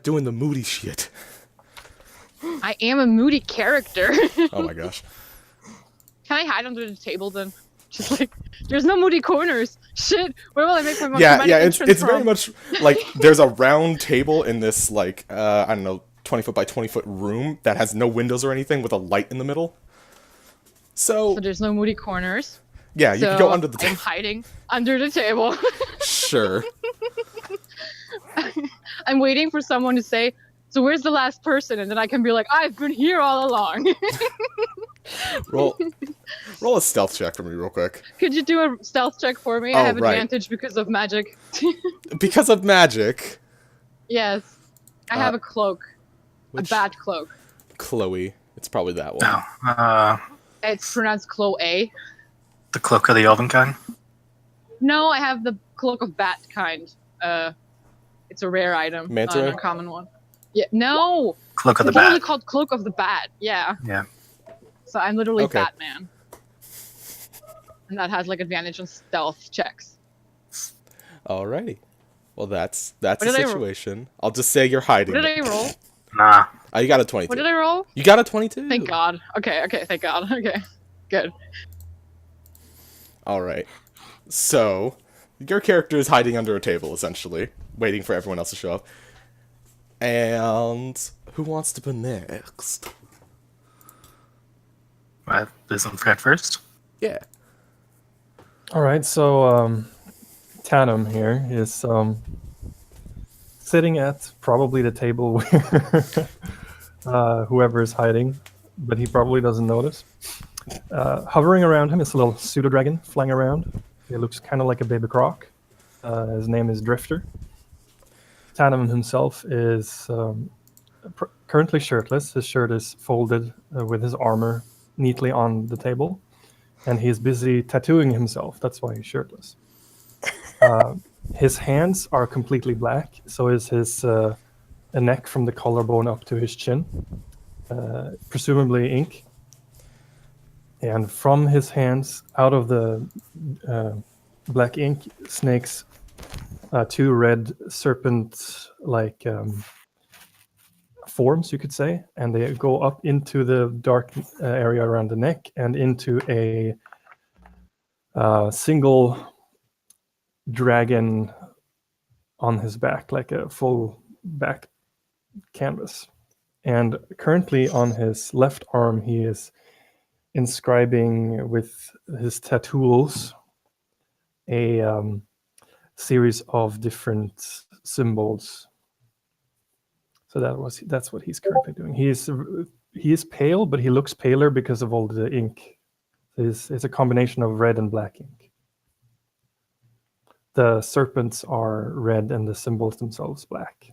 doing the moody shit. I am a moody character. Oh my gosh. Can I hide under the table then? Just like, there's no moody corners. Shit, where will I make my Yeah, entrance it's from? very much like there's a round table in this like I don't know 20-foot by 20-foot room that has no windows or anything with a light in the middle. So there's no moody corners. Yeah, you can go under the table. I'm hiding under the table. Sure. I'm waiting for someone to say, so where's the last person? And then I can be like, I've been here all along. Roll a stealth check for me real quick. Could you do a stealth check for me? I have advantage because of magic. Because of magic? Yes. I have a cloak. A bad cloak. Chloe. It's probably that one. No. It's pronounced Chloe. The cloak of the elven kind? No, I have the cloak of bat kind. It's a rare item. Manta Not a common one. Yeah, no! Cloak of the It's literally bat. called Cloak of the Bat, yeah. Yeah. So I'm literally Okay. Batman. And that has like advantage on stealth checks. Alrighty. Well, that's the What did I roll? situation. I'll just say you're hiding. What did I roll? Nah. Oh, you got a 22. What did I roll? You got a 22. Thank God. Okay, thank God. Okay, good. Alright. So, your character is hiding under a table, essentially, waiting for everyone else to show up. And who wants to be next? This one Fred first? Yeah. Alright, so Tanum here is sitting at probably the table where whoever is hiding, but he probably doesn't notice. Hovering around him is a little pseudo-dragon flying around. He looks kind of like a baby croc. His name is Drifter. Tanum himself is currently shirtless. His shirt is folded with his armor neatly on the table, and he's busy tattooing himself. That's why he's shirtless. His hands are completely black, so is his a neck from the collarbone up to his chin, presumably ink. And from his hands, out of the black ink, snakes two red serpent-like forms, you could say, and they go up into the dark area around the neck and into a single dragon on his back, like a full back canvas. And currently on his left arm, he is inscribing with his tattoos a series of different symbols. So that's what he's currently doing. He is pale, but he looks paler because of all the ink. It's a combination of red and black ink. The serpents are red and the symbols themselves black.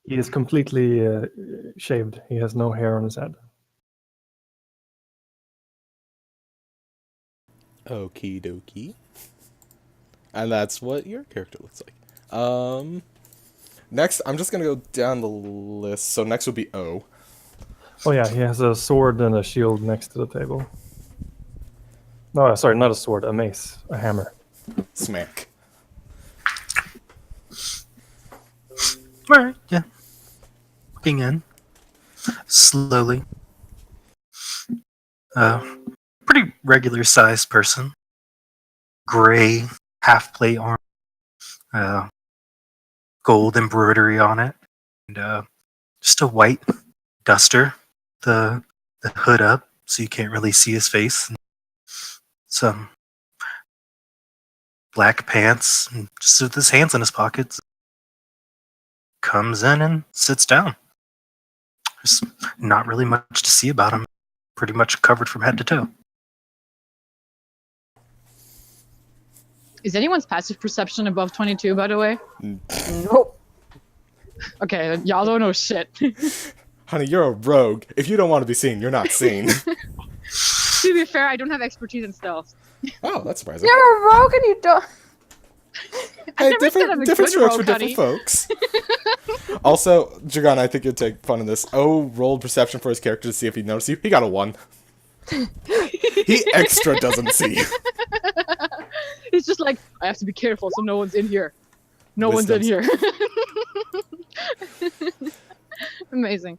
He is completely shaved. He has no hair on his head. Okie dokie. And that's what your character looks like. Next, I'm just gonna go down the list. So next would be O. Oh yeah, he has a sword and a shield next to the table. No, sorry, not a sword, a mace, a hammer. Smack. Alright, yeah. Looking in. Slowly. Pretty regular sized person. Gray, half plate armor. Gold embroidery on it. And just a white duster. The hood up so you can't really see his face. Some black pants, and just with his hands in his pockets. Comes in and sits down. There's not really much to see about him. Pretty much covered from head to toe. Is anyone's passive perception above 22, by the way? Nope. Okay, y'all don't know shit. Honey, you're a rogue. If you don't want to be seen, you're not seen. To be fair, I don't have expertise in stealth. Oh, that's surprising. You're a rogue and you don't. Hey, never said I'm a different good strokes for rogue, different folks. Also, Dragon, I think you'd take fun in this. O rolled perception for his character to see if he noticed you. He got a 1. He extra doesn't see you. He's just like, I have to be careful so no one's in here. No one's in Wisdoms. here. Amazing.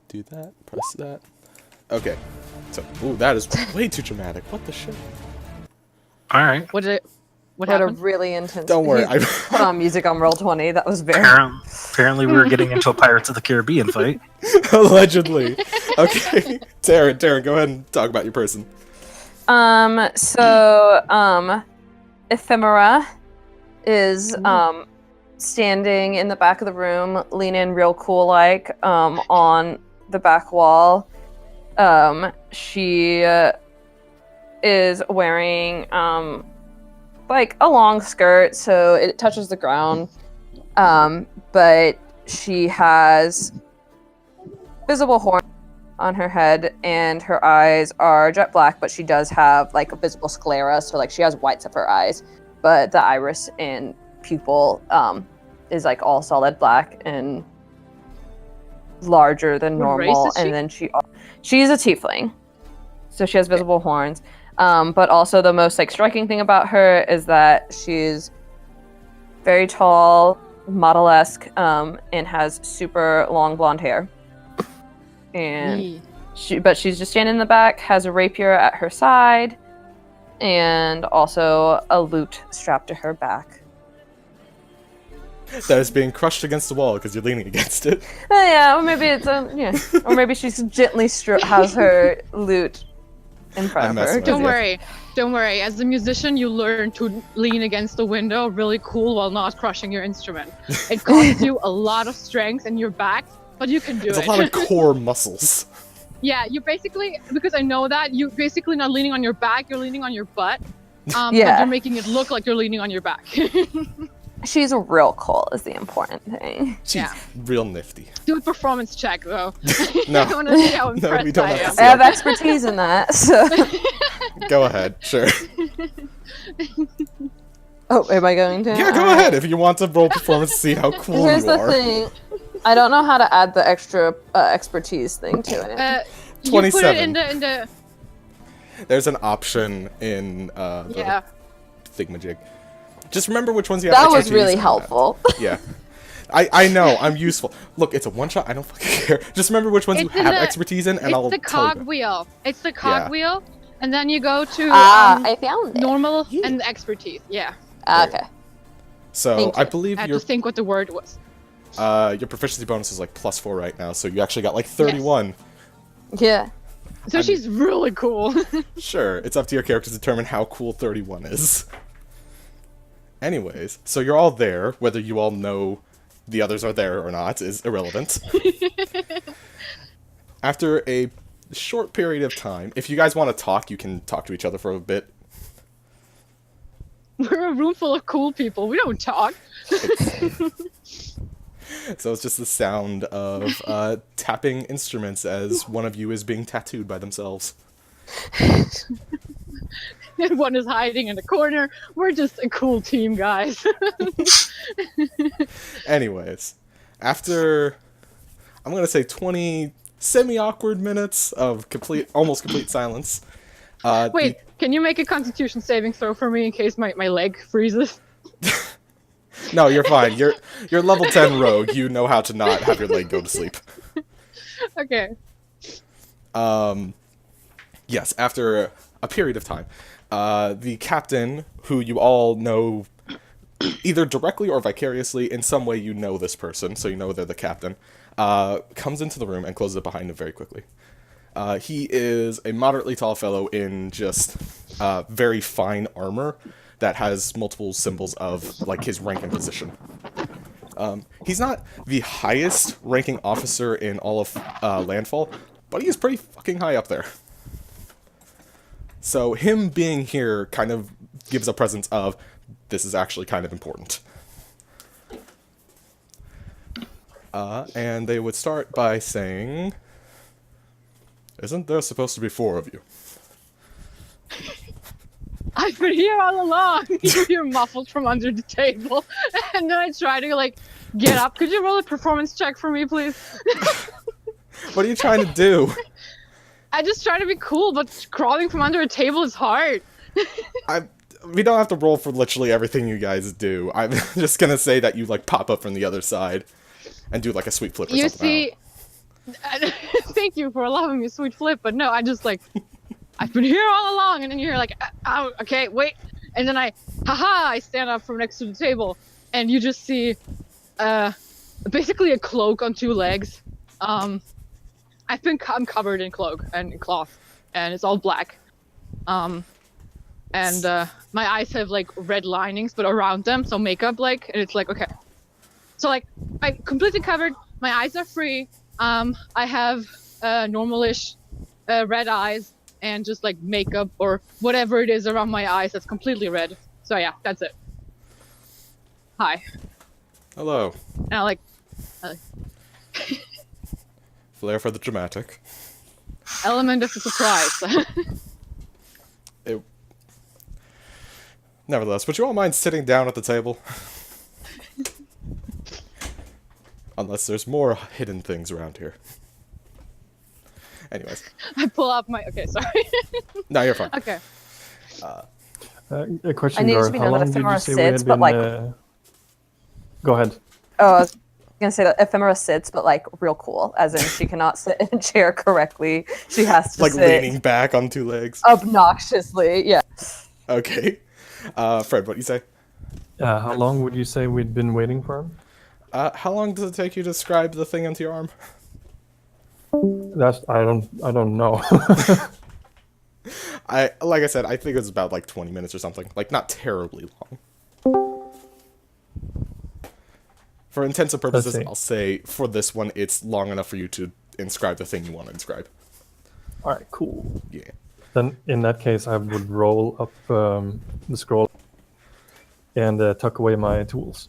Do that. Press that. Okay. So, ooh, that is way too dramatic. What the shit? All right. What did it? What Had a happened? really intense. Don't worry. He put on music on Roll20. That was very. Apparently, we were getting into a Pirates of the Caribbean fight. Allegedly. Okay. Taryn, go ahead and talk about your person. Ephemera is standing in the back of the room, leaning real cool like on the back wall. She is wearing like a long skirt, so it touches the ground. But she has visible horn on her head, and her eyes are jet black, but she does have like a visible sclera, so like she has whites of her eyes, but the iris and pupil is like all solid black and larger than What race normal. is she? And then she's a tiefling, so she has visible horns. But also the most like striking thing about her is that she's very tall, model-esque, and has super long blonde hair. And she's just standing in the back, has a rapier at her side, and also a lute strapped to her back. That is being crushed against the wall because you're leaning against it. Yeah, or maybe it's or maybe she's gently has her lute in front of her. Don't worry. As a musician, you learn to lean against the window really cool while not crushing your instrument. It costs you a lot of strength in your back, but you can do It's it. a lot of core muscles. Yeah, you basically, because I know that, you're basically not leaning on your back, you're leaning on your butt. But Yeah. you're making it look like you're leaning on your back. She's real cool is the important thing. She's Yeah. real nifty. Do a performance check, though. No. I want to see how No, impressed we don't I have to am. see I have expertise in that, so. Go ahead, sure. Oh, am I going to? Yeah, go ahead if you want to roll performance to see how cool Here's you the are. thing. I don't know how to add the extra expertise thing to it. You put it 27. in the There's an option in the yeah. thingamajig. Just remember which ones you have That was expertise really and helpful. Yeah. I know, I'm useful. Look, it's a one-shot, I don't fucking care. Just remember which ones you It's in have the- expertise in, and It's I'll the tell you. cogwheel. It's the cogwheel, and then you go to I found it. normal and expertise. Yeah. Okay. So, Thank I you. believe I had your to think what the word was. your proficiency bonus is like +4 right now, so you actually got like 31. Yeah. So she's really cool. Sure, it's up to your character to determine how cool 31 is. Anyways, so you're all there. Whether you all know the others are there or not is irrelevant. After a short period of time, if you guys want to talk, you can talk to each other for a bit. We're a room full of cool people. We don't talk. So it's just the sound of tapping instruments as one of you is being tattooed by themselves. And one is hiding in the corner. We're just a cool team, guys. Anyways, after, I'm going to say 20 semi-awkward minutes of almost complete silence. Wait, can you make a constitution saving throw for me in case my leg freezes? No, you're fine. You're level 10 rogue. You know how to not have your leg go to sleep. Okay. Yes, after a period of time, the captain, who you all know either directly or vicariously, in some way you know this person, so you know they're the captain, comes into the room and closes it behind him very quickly. He is a moderately tall fellow in just very fine armor that has multiple symbols of like his rank and position. He's not the highest ranking officer in all of Landfall, but he is pretty fucking high up there. So him being here kind of gives a presence of, this is actually kind of important. And they would start by saying, isn't there supposed to be 4 of you? I've been here all along. You're muffled from under the table. And then I try to, like, get up. Could you roll a performance check for me, please? What are you trying to do? I just try to be cool, but crawling from under a table is hard. we don't have to roll for literally everything you guys do. I'm just gonna say that you like pop up from the other side and do like a sweet flip or You something. see, thank you for allowing me a sweet flip, but no, I just like, I've been here all along, and then you're like, oh, okay, wait, and then I stand up from next to the table, and you just see, basically a cloak on 2 legs. I'm covered in cloak and cloth, and it's all black. And my eyes have like red linings, but around them, so makeup like, and it's like, okay. So like, I'm completely covered, my eyes are free, I have normalish red eyes, and just like makeup or whatever it is around my eyes that's completely red. So yeah, that's it. Hi. Hello. And I like, Flair for the dramatic. element of the surprise. Nevertheless, would you all mind sitting down at the table? Unless there's more hidden things around here. Anyways. I pull up my, okay, sorry. No, you're fine. Okay. A question, I need Gar. to be How known that long did you ephemera say we sits, had but, been? like- Go ahead. Oh, I was gonna say that ephemera sits, but like real cool, as in she cannot sit in a chair correctly. She has to Like sit leaning back on 2 legs. obnoxiously. Yeah. Okay. Fred, what do you say? How long would you say we'd been waiting for him? How long does it take you to describe the thing onto your arm? I don't know. Like I said, I think it was about like 20 minutes or something. Like, not terribly long. For intents and purposes, see. I'll say for this one, it's long enough for you to inscribe the thing you want to inscribe. All right, cool. Yeah. Then in that case, I would roll up the scroll and tuck away my tools.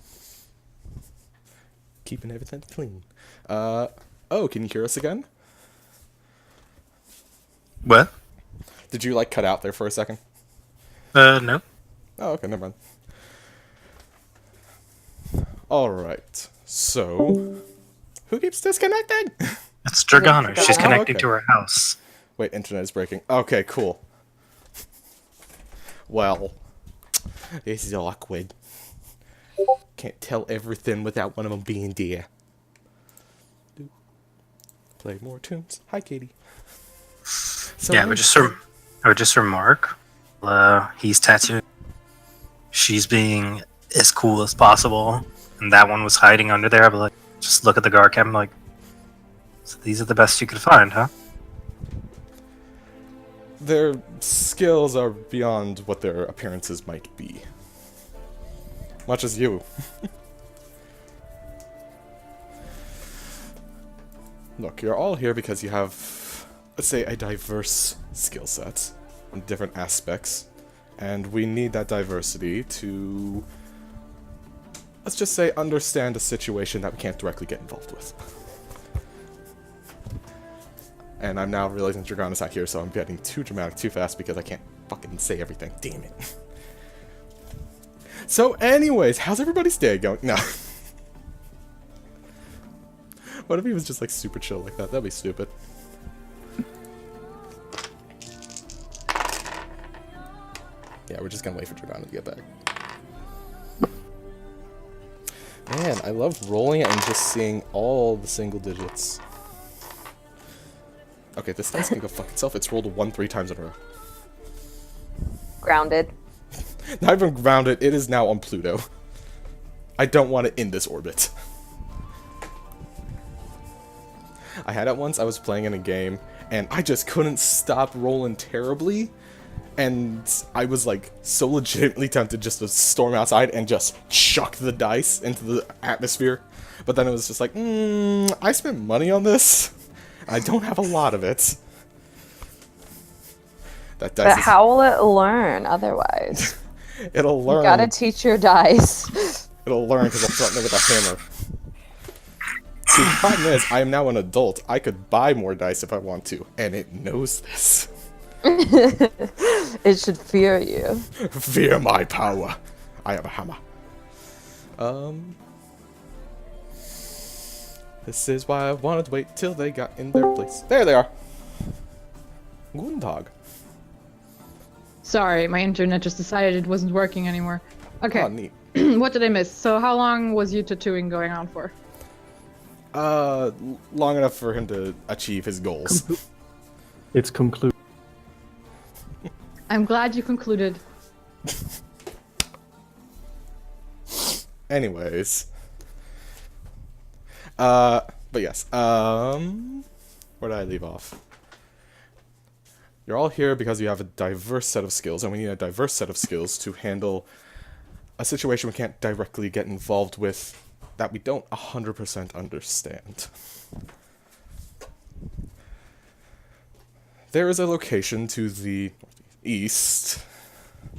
Keeping everything clean. Oh, can you hear us again? What? Did you, like, cut out there for a second? No. Oh, okay, never mind. Alright, so... Who keeps disconnecting? It's Dragana. She's Oh, connecting okay. to her house. Wait, internet is breaking. Okay, cool. Well, this is awkward. Can't tell everything without one of them being there. Play more tunes. Hi, Katie. So Yeah, but I would just remark, he's tattooed. She's being as cool as possible, and that one was hiding under there. But like, just look at the Garcam, I'm like, so these are the best you could find, huh? their skills are beyond what their appearances might be. Much as you. Look, you're all here because you have, let's say, a diverse skill set in different aspects, and we need that diversity to, let's just say, understand a situation that we can't directly get involved with. And I'm now realizing Dragana's not here, so I'm getting too dramatic too fast because I can't fucking say everything. Damn it. So anyways, how's everybody's day going? No. What if he was just like super chill like that? That'd be stupid. Yeah, we're just gonna wait for Dragana to get back. Man, I love rolling it and just seeing all the single digits. Okay, this dice can go fuck itself. It's rolled a 1 3 times in a row. Grounded. Not even grounded, it is now on Pluto. I don't want it in this orbit. I had it once, I was playing in a game, and I just couldn't stop rolling terribly, and I was like so legitimately tempted just to storm outside and just chuck the dice into the atmosphere. But then it was just like, I spent money on this. I don't have a lot of it. That dice But how will it learn otherwise? It'll learn. You gotta teach your dice. It'll learn because I'll threaten it with a hammer. See, the problem is, I am now an adult. I could buy more dice if I want to, and it knows this. It should fear you. Fear my power. I have a hammer. This is why I wanted to wait till they got in their place. There they are. Guten Tag. Sorry, my internet just decided it wasn't working anymore. Okay. Oh, neat. What did I miss? So how long was you tattooing going on for? Long enough for him to achieve his goals. It's concluded. I'm glad you concluded. Anyways. But yes, where did I leave off? You're all here because you have a diverse set of skills, and we need a diverse set of skills to handle a situation we can't directly get involved with that we don't 100% understand. There is a location to the east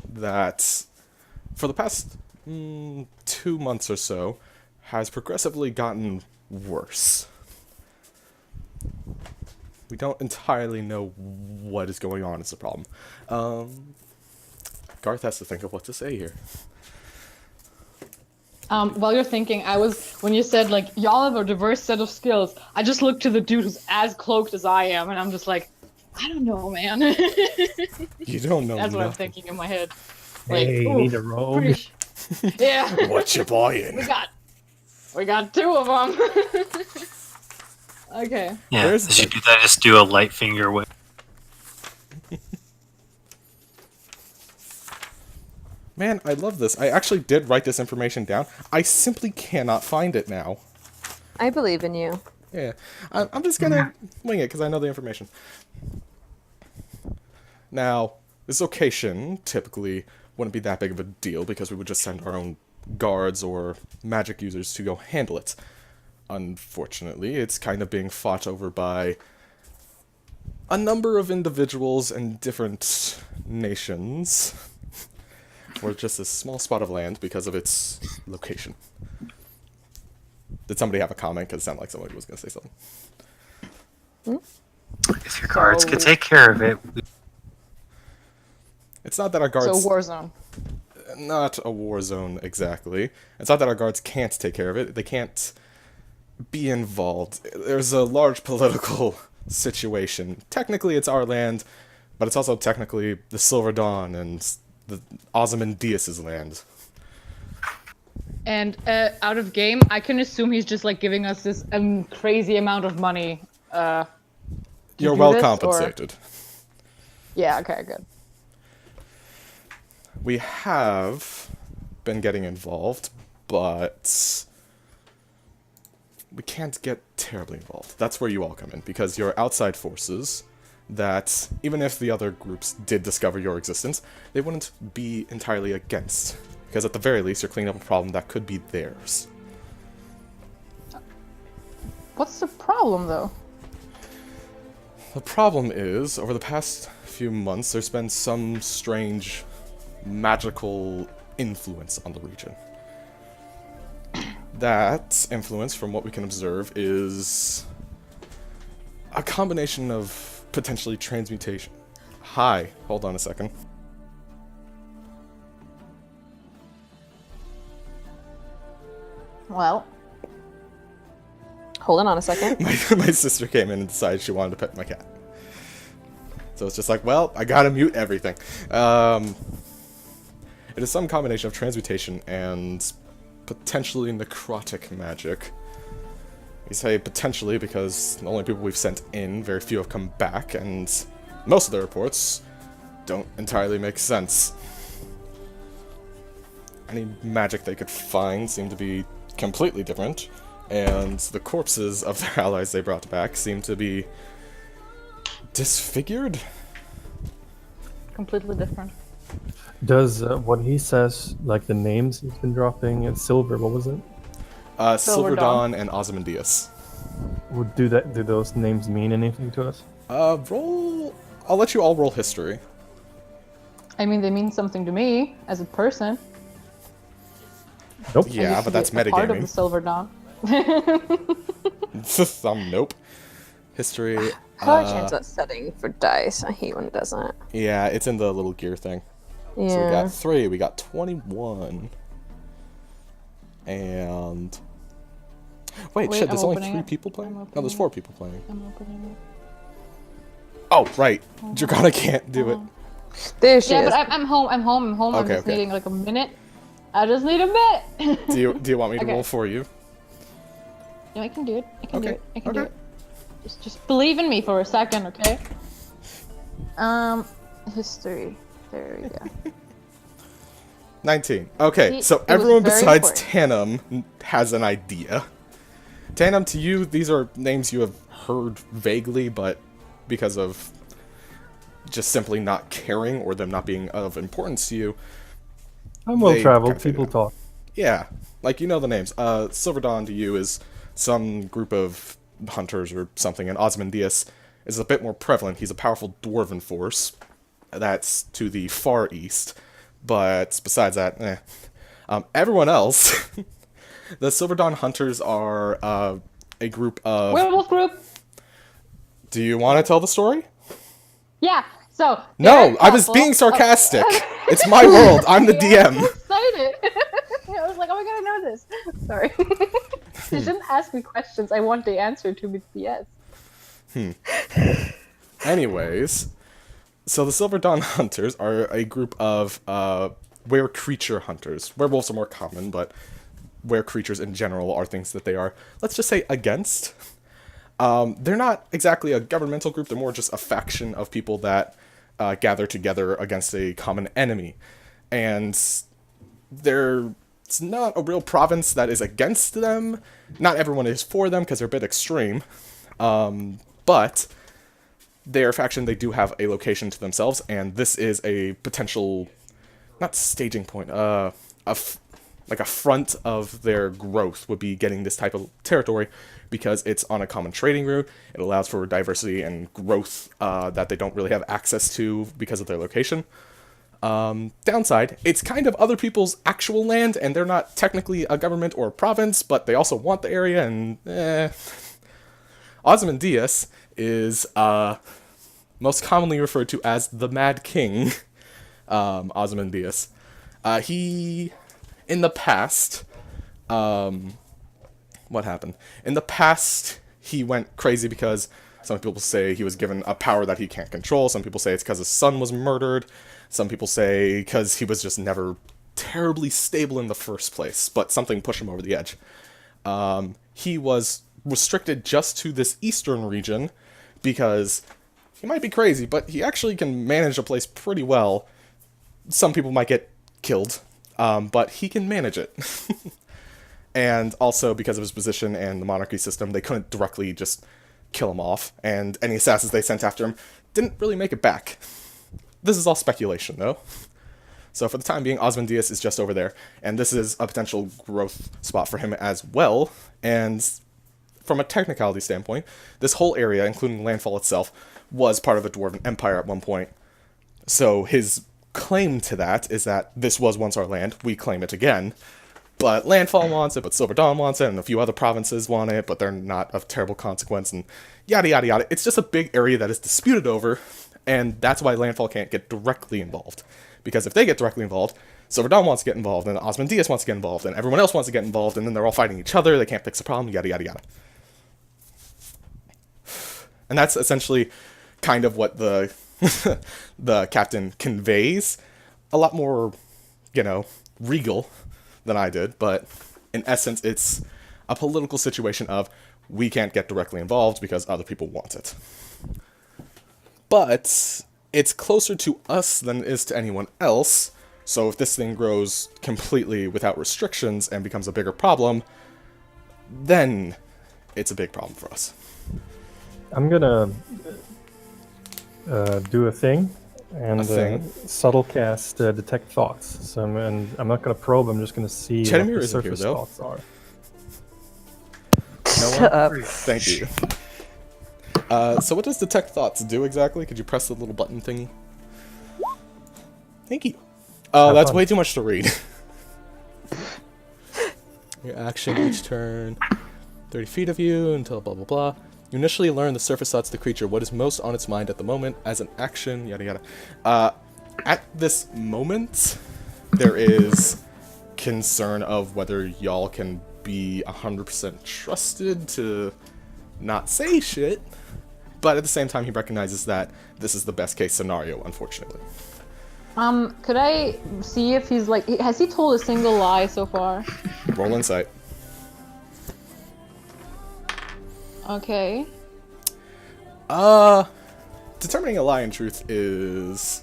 that, for the past 2 months or so, has progressively gotten worse. We don't entirely know what is going on is the problem. Garth has to think of what to say here. While you're thinking, when you said, like, y'all have a diverse set of skills, I just looked to the dude who's as cloaked as I am, and I'm just like, I don't know, man. You don't know That's what I'm nothing. thinking in my head. Like, Hey, ooh, need a rogue. yeah. What you buying? We got 2 of them. Okay. Yeah, There's as you the- do that, just do a light finger wave. Man, I love this. I actually did write this information down. I simply cannot find it now. I believe in you. Yeah, I'm just gonna wing it because I know the information. Now, this location typically wouldn't be that big of a deal because we would just send our own guards or magic users to go handle it. Unfortunately, it's kind of being fought over by a number of individuals and different nations for just a small spot of land because of its location. Did somebody have a comment? Because it sounded like somebody was going to say something. If your guards could So- take care of it, It's not that our So guards... war zone. Not a war zone, exactly. It's not that our guards can't take care of it. They can't be involved. There's a large political situation. Technically, it's our land, but it's also technically the Silver Dawn and the Ozymandias' land. And out of game, I can assume he's just like giving us this crazy amount of money. You're do well this, or- compensated. Yeah. Okay. Good. We have been getting involved, but we can't get terribly involved. That's where you all come in, because you're outside forces that, even if the other groups did discover your existence, they wouldn't be entirely against, because at the very least you're cleaning up a problem that could be theirs. What's the problem, though? The problem is, over the past few months, there's been some strange magical influence on the region. That influence, from what we can observe, is a combination of potentially transmutation. Hi, hold on a second. Well, Hold on a second. My sister came in and decided she wanted to pet my cat. So it's just like, well, I gotta mute everything. It is some combination of transmutation and potentially necrotic magic. We say potentially because the only people we've sent in, very few have come back, and most of the reports don't entirely make sense. Any magic they could find seemed to be completely different, and the corpses of their allies they brought back seem to be disfigured? completely different. Does what he says, like the names he's been dropping, and Silver, what was it? Silver Dawn. Dawn and Ozymandias. Do those names mean anything to us? Roll... I'll let you all roll history. I mean, they mean something to me as a person. Nope. I Yeah, used to but that's be a part of the metagaming. Silver Dawn. Nope. History... How do I change that setting for dice? I hate when it does that. Yeah, it's in the little gear thing. Yeah. So we got 3, we got 21. And... Wait, Wait, shit, there's I'm only opening 3 it. people playing? I'm No, opening there's it. 4 people playing. I'm opening Oh, right. Dragana can't do it. There she Yeah, is. but I'm home. I'm Okay, just okay. needing like a minute. I just need a bit. Do you want me to Okay. roll for you? No, I can do it. I can do Okay, it. I can do okay. it. Just believe in me for a second, okay? History. There we go. 19. Okay, See, so it was everyone very besides important. Tannum has an idea. Tannum, to you, these are names you have heard vaguely, but because of just simply not caring or them not being of importance to you, I'm well They traveled. kinda figured People it talk. yeah, like you know the names. Silver Dawn to you is some group of hunters or something, and Osmondius is a bit more prevalent. He's a powerful dwarven force that's to the far east, but besides that, everyone else, the Silver Dawn hunters are a group of. Werewolf group. Do you want to tell the story? Yeah. So. No, they're a I was couple. being sarcastic. It's my world. I'm the Yeah, I'm DM. excited. I was like, oh my god, I know this. Sorry. You shouldn't ask me questions. I want the answer to be yes. Anyways, so the Silver Dawn Hunters are a group of were-creature hunters. Werewolves are more common, but were-creatures in general are things that they are, let's just say, against. They're not exactly a governmental group, they're more just a faction of people that gather together against a common enemy. And it's not a real province that is against them. Not everyone is for them, because they're a bit extreme. But their faction, they do have a location to themselves, and this is a potential, not staging point, like a front of their growth would be getting this type of territory, because it's on a common trading route. It allows for diversity and growth that they don't really have access to because of their location. Downside, it's kind of other people's actual land, and they're not technically a government or a province, but they also want the area, and Osmondius is most commonly referred to as the Mad King, Osmondius. He, in the past, what happened? In the past, he went crazy because some people say he was given a power that he can't control. Some people say it's because his son was murdered. Some people say because he was just never terribly stable in the first place, but something pushed him over the edge. He was restricted just to this eastern region because he might be crazy, but he actually can manage a place pretty well. Some people might get killed, but he can manage it. And also, because of his position and the monarchy system, they couldn't directly just kill him off, and any assassins they sent after him didn't really make it back. This is all speculation, though. So for the time being, Osmondius is just over there, and this is a potential growth spot for him as well. And from a technicality standpoint, this whole area, including Landfall itself, was part of a Dwarven Empire at one point. So his claim to that is that this was once our land, we claim it again. But Landfall wants it, but Silver Dawn wants it, and a few other provinces want it, but they're not of terrible consequence, and yada yada yada. It's just a big area that is disputed over, and that's why Landfall can't get directly involved. Because if they get directly involved, Silver Dawn wants to get involved, and Osmondius wants to get involved, and everyone else wants to get involved, and then they're all fighting each other, they can't fix the problem, yada yada yada. And that's essentially kind of what the the captain conveys. A lot more, regal than I did, but in essence, it's a political situation of we can't get directly involved because other people want it. But it's closer to us than it is to anyone else, so if this thing grows completely without restrictions and becomes a bigger problem, then it's a big problem for us. I'm gonna do a thing and A thing? subtle cast detect thoughts. So I'm not gonna probe. I'm just gonna see what Chedimir the isn't here, surface though. thoughts are. No Shut one? up. Thank you. So what does detect thoughts do exactly? Could you press the little button thingy? Thank you. Oh, Have that's fun. way too much to read. Your action each turn, 30 feet of you until blah blah blah. You initially learn the surface thoughts of the creature, what is most on its mind at the moment, as an action, yada yada. At this moment, there is concern of whether y'all can be 100% trusted to not say shit, but at the same time he recognizes that this is the best case scenario, unfortunately. Could I see if he's like, has he told a single lie so far? Roll insight. Okay. Determining a lie and truth is.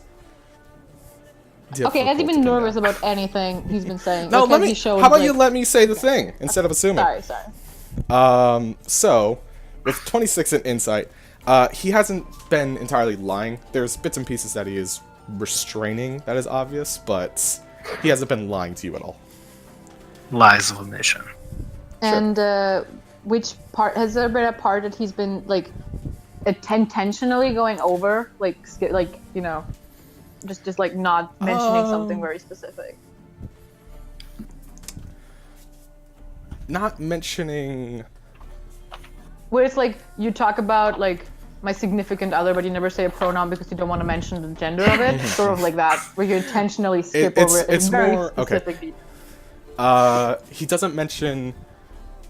Okay, has he difficult been to pin nervous down. about anything he's been saying? No, Like, let has me. he shown, How about like... you let me say the thing instead of assuming? Sorry. So, with 26 in insight, he hasn't been entirely lying. There's bits and pieces that he is restraining that is obvious, but he hasn't been lying to you at all. Lies of omission. And which part, has there been a part that he's been like intentionally going over, like you know, just like not mentioning something very specific? Not mentioning. Where it's like you talk about like my significant other, but you never say a pronoun because you don't want to mention the gender of it. Sort of like that, where you intentionally skip over it. It's very more okay. specific detail. He doesn't mention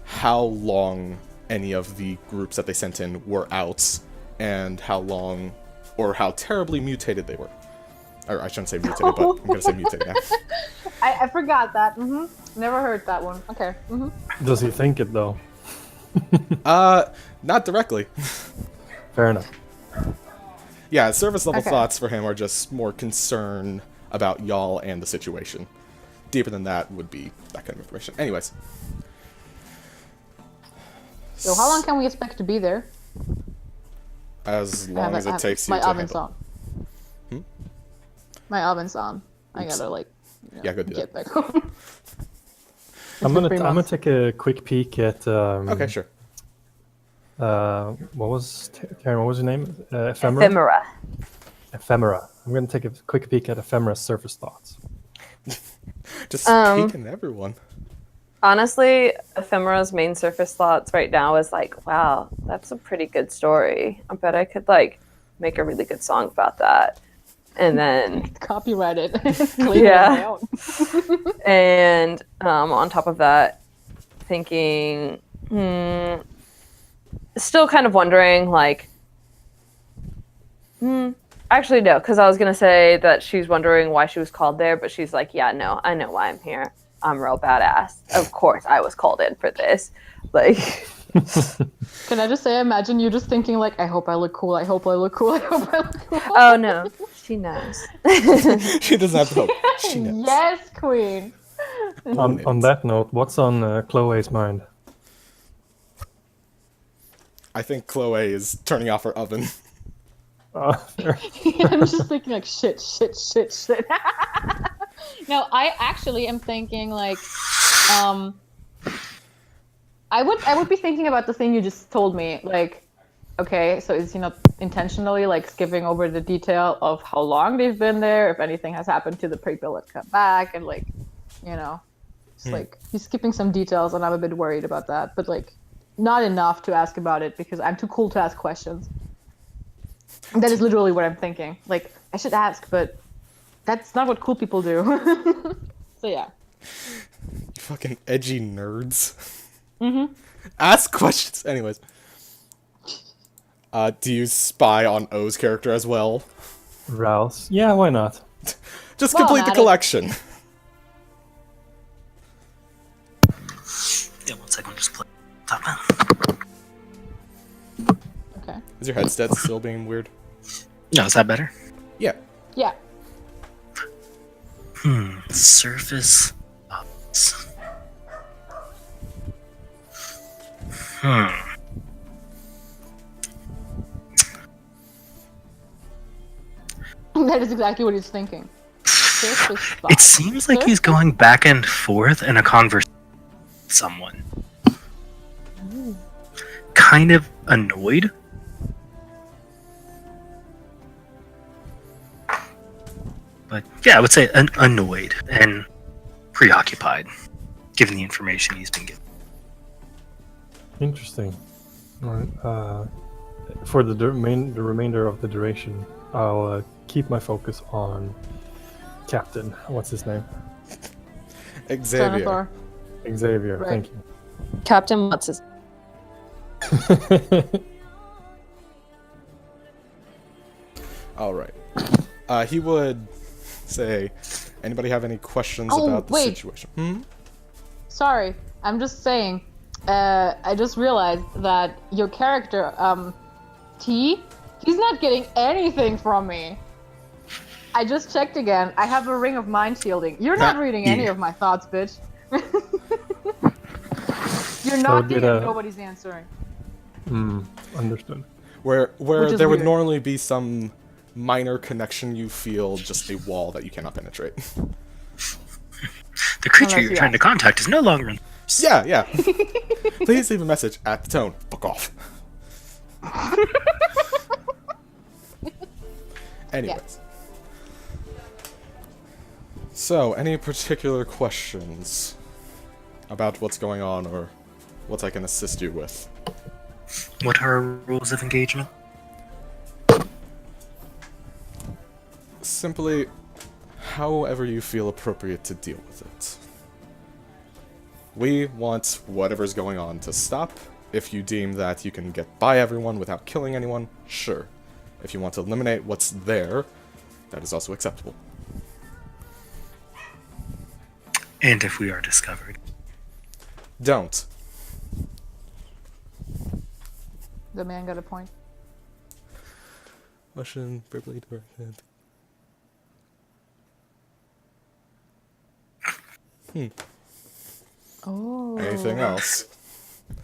how long any of the groups that they sent in were out, and how long or how terribly mutated they were. Or I shouldn't say mutated, but I'm gonna say mutated now. I forgot that. Never heard that one. Okay. Does he think it though? Not directly. Fair enough. Yeah, surface level Okay. thoughts for him are just more concern about y'all and the situation. Deeper than that would be that kind of information. Anyways. So how long can we expect to be there? As long as it takes you my to oven's handle. on. My oven's on. I Oops. gotta like, you know, Yeah, go do get that. back home. I'm been gonna 3 I'm gonna months. take a quick peek at Okay, sure. what was Karen? What was your name? Ephemera. Ephemera. Ephemera. I'm gonna take a quick peek at Ephemera's surface thoughts. Just Um, peeking everyone. Honestly, Ephemera's main surface thoughts right now is like, wow, that's a pretty good story. I bet I could like make a really good song about that. And then Copyrighted. Claim it Yeah. on my own. and on top of that, thinking, still kind of wondering like, actually no, because I was gonna say that she's wondering why she was called there, but she's like, yeah, no, I know why I'm here. I'm real badass. Of course, I was called in for this. Like, Can I just say, imagine you just thinking like, I hope I look cool. I hope I look cool. I hope I look cool. oh no, she knows. She doesn't have to hope. She knows. Yes, queen. On that note, what's on Chloe's mind? I think Chloe is turning off her oven. Fair. I'm just thinking like, shit. No, I actually am thinking like, I would be thinking about the thing you just told me. Like, okay, so is he not intentionally like skipping over the detail of how long they've been there, if anything has happened to the people that come back, and like, you know, it's like he's skipping some details, and I'm a bit worried about that. But like, not enough to ask about it because I'm too cool to ask questions. That is literally what I'm thinking. Like, I should ask, but that's not what cool people do. So yeah. You fucking edgy nerds. Ask questions. Anyways. Do you spy on O's character as well? Rouse. Yeah, why not? Just Well, complete the Matt, collection. Yeah, 1 second, just play. Top man. Okay. Is your headset still being weird? No, is that better? Yeah. Yeah. Surface thoughts. That is exactly what he's thinking. It seems like he's going back and forth in a conversation with someone. Kind of annoyed. But yeah, I would say annoyed and preoccupied, given the information he's been given. Interesting. All right. For the remainder of the duration, I'll keep my focus on Captain. What's his name? Xavier. Senator. Xavier. Right. Thank you. Captain, what's his? All right. He would say, anybody have any questions Oh, about the wait. situation? Sorry, I'm just saying. I just realized that your character, T, he's not getting anything from me. I just checked again. I have a ring of mind shielding. You're not reading any of my thoughts, bitch. You're not did, DM, nobody's answering. Understood. Where Which is there would weird. normally be some minor connection, you feel just a wall that you cannot penetrate. The creature Unless you're you trying to ask. contact is no longer in. Yeah. Please leave a message at the tone. Fuck off. Anyways. So, any particular questions about what's going on or what I can assist you with? What are our rules of engagement? Simply, however you feel appropriate to deal with it. We want whatever's going on to stop. If you deem that you can get by everyone without killing anyone, sure. If you want to eliminate what's there, that is also acceptable. And if we are discovered. Don't. The man got a point. Russian, verbally directed. Oh. Anything else?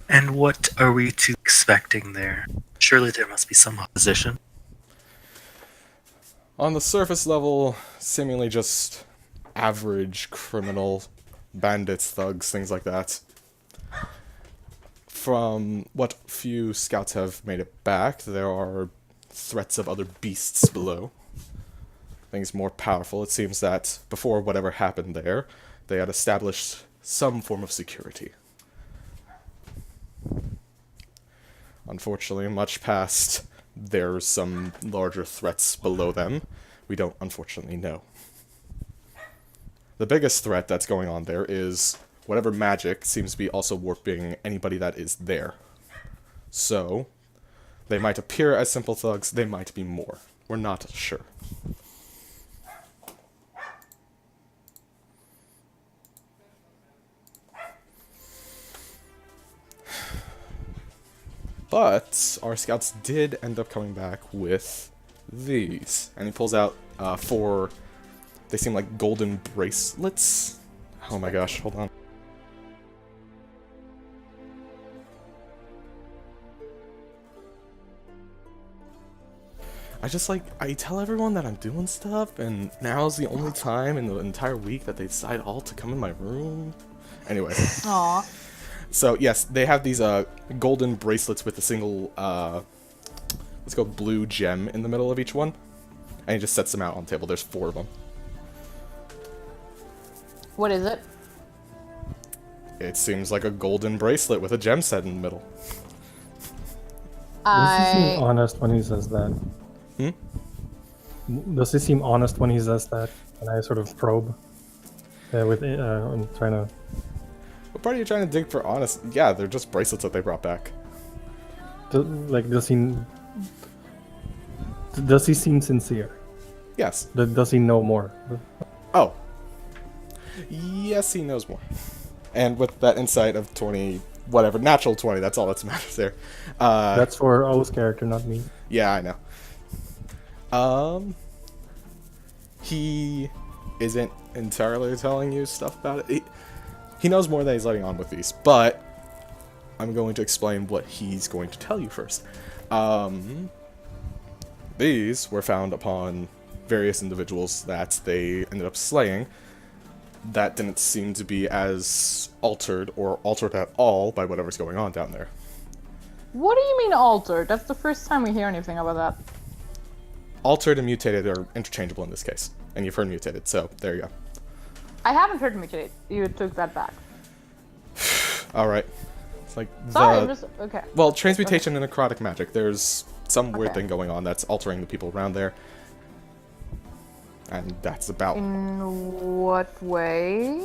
And what are we to expecting there? Surely there must be some opposition. On the surface level, seemingly just average criminal, bandits, thugs, things like that. From what few scouts have made it back, there are threats of other beasts below. Things more powerful. It seems that before whatever happened there, they had established some form of security. Unfortunately, much past there's some larger threats below them. We don't unfortunately know. The biggest threat that's going on there is whatever magic seems to be also warping anybody that is there. So, they might appear as simple thugs, they might be more. We're not sure. But our scouts did end up coming back with these. And he pulls out 4, they seem like golden bracelets. Oh my gosh, hold on. I tell everyone that I'm doing stuff, and now's the only time in the entire week that they decide all to come in my room. Anyway. Aw. So, yes, they have these golden bracelets with a single, let's go blue gem in the middle of each one. And he just sets them out on the table. There's 4 of them. What is it? It seems like a golden bracelet with a gem set in the middle. Does he seem I honest when he says that? Does he seem honest when he says that? And I sort of probe I'm trying to. What part are you trying to dig for honest? Yeah, they're just bracelets that they brought back. Does he seem sincere? Yes. Does he know more? Oh. Yes, he knows more. And with that insight of 20, whatever, natural 20, that's all that matters there. That's for O's character, not me. Yeah, I know. He isn't entirely telling you stuff about it. He knows more than he's letting on with these, but I'm going to explain what he's going to tell you first. These were found upon various individuals that they ended up slaying that didn't seem to be as altered or altered at all by whatever's going on down there. What do you mean altered? That's the first time we hear anything about that. Altered and mutated are interchangeable in this case, and you've heard mutated, so there you go. I haven't heard mutate. You took that back. Alright. It's like Sorry, I'm just okay. Well, transmutation and necrotic magic. There's some weird Okay. thing going on that's altering the people around there. And that's about In what way?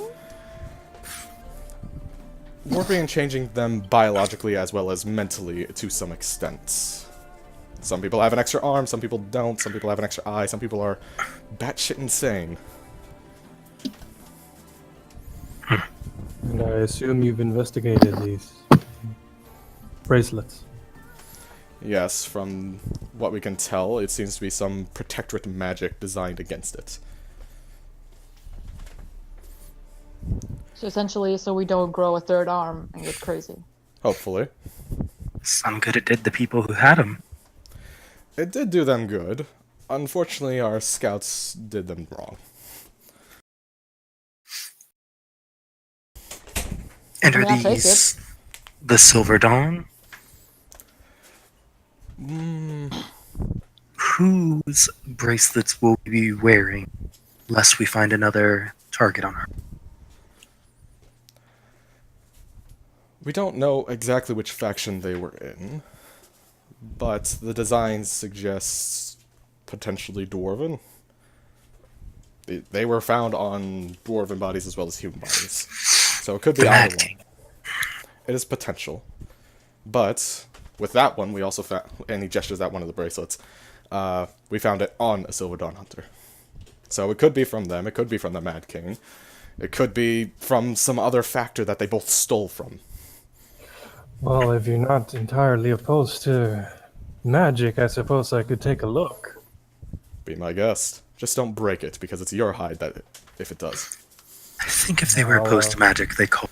warping and changing them biologically as well as mentally to some extent. Some people have an extra arm, some people don't, some people have an extra eye, some people are batshit insane. And I assume you've investigated these bracelets. Yes, from what we can tell, it seems to be some protectorate magic designed against it. So essentially, so we don't grow a third arm and get crazy. Hopefully. Some good it did the people who had them. It did do them good. Unfortunately, our scouts did them wrong. And I are mean, I'll take these the Silver Dawn? Whose bracelets will we be wearing, lest we find another target on her? We don't know exactly which faction they were in, but the design suggests potentially Dwarven. They were found on Dwarven bodies as well as human bodies. So it could be The either Mad King. one. It is potential. But with that one, we also found, and he gestures at one of the bracelets, we found it on a Silver Dawn Hunter. So it could be from them, it could be from the Mad King, it could be from some other factor that they both stole from. Well, if you're not entirely opposed to magic, I suppose I could take a look. Be my guest. Just don't break it, because it's your hide that if it does. I think if they were opposed to magic, they call.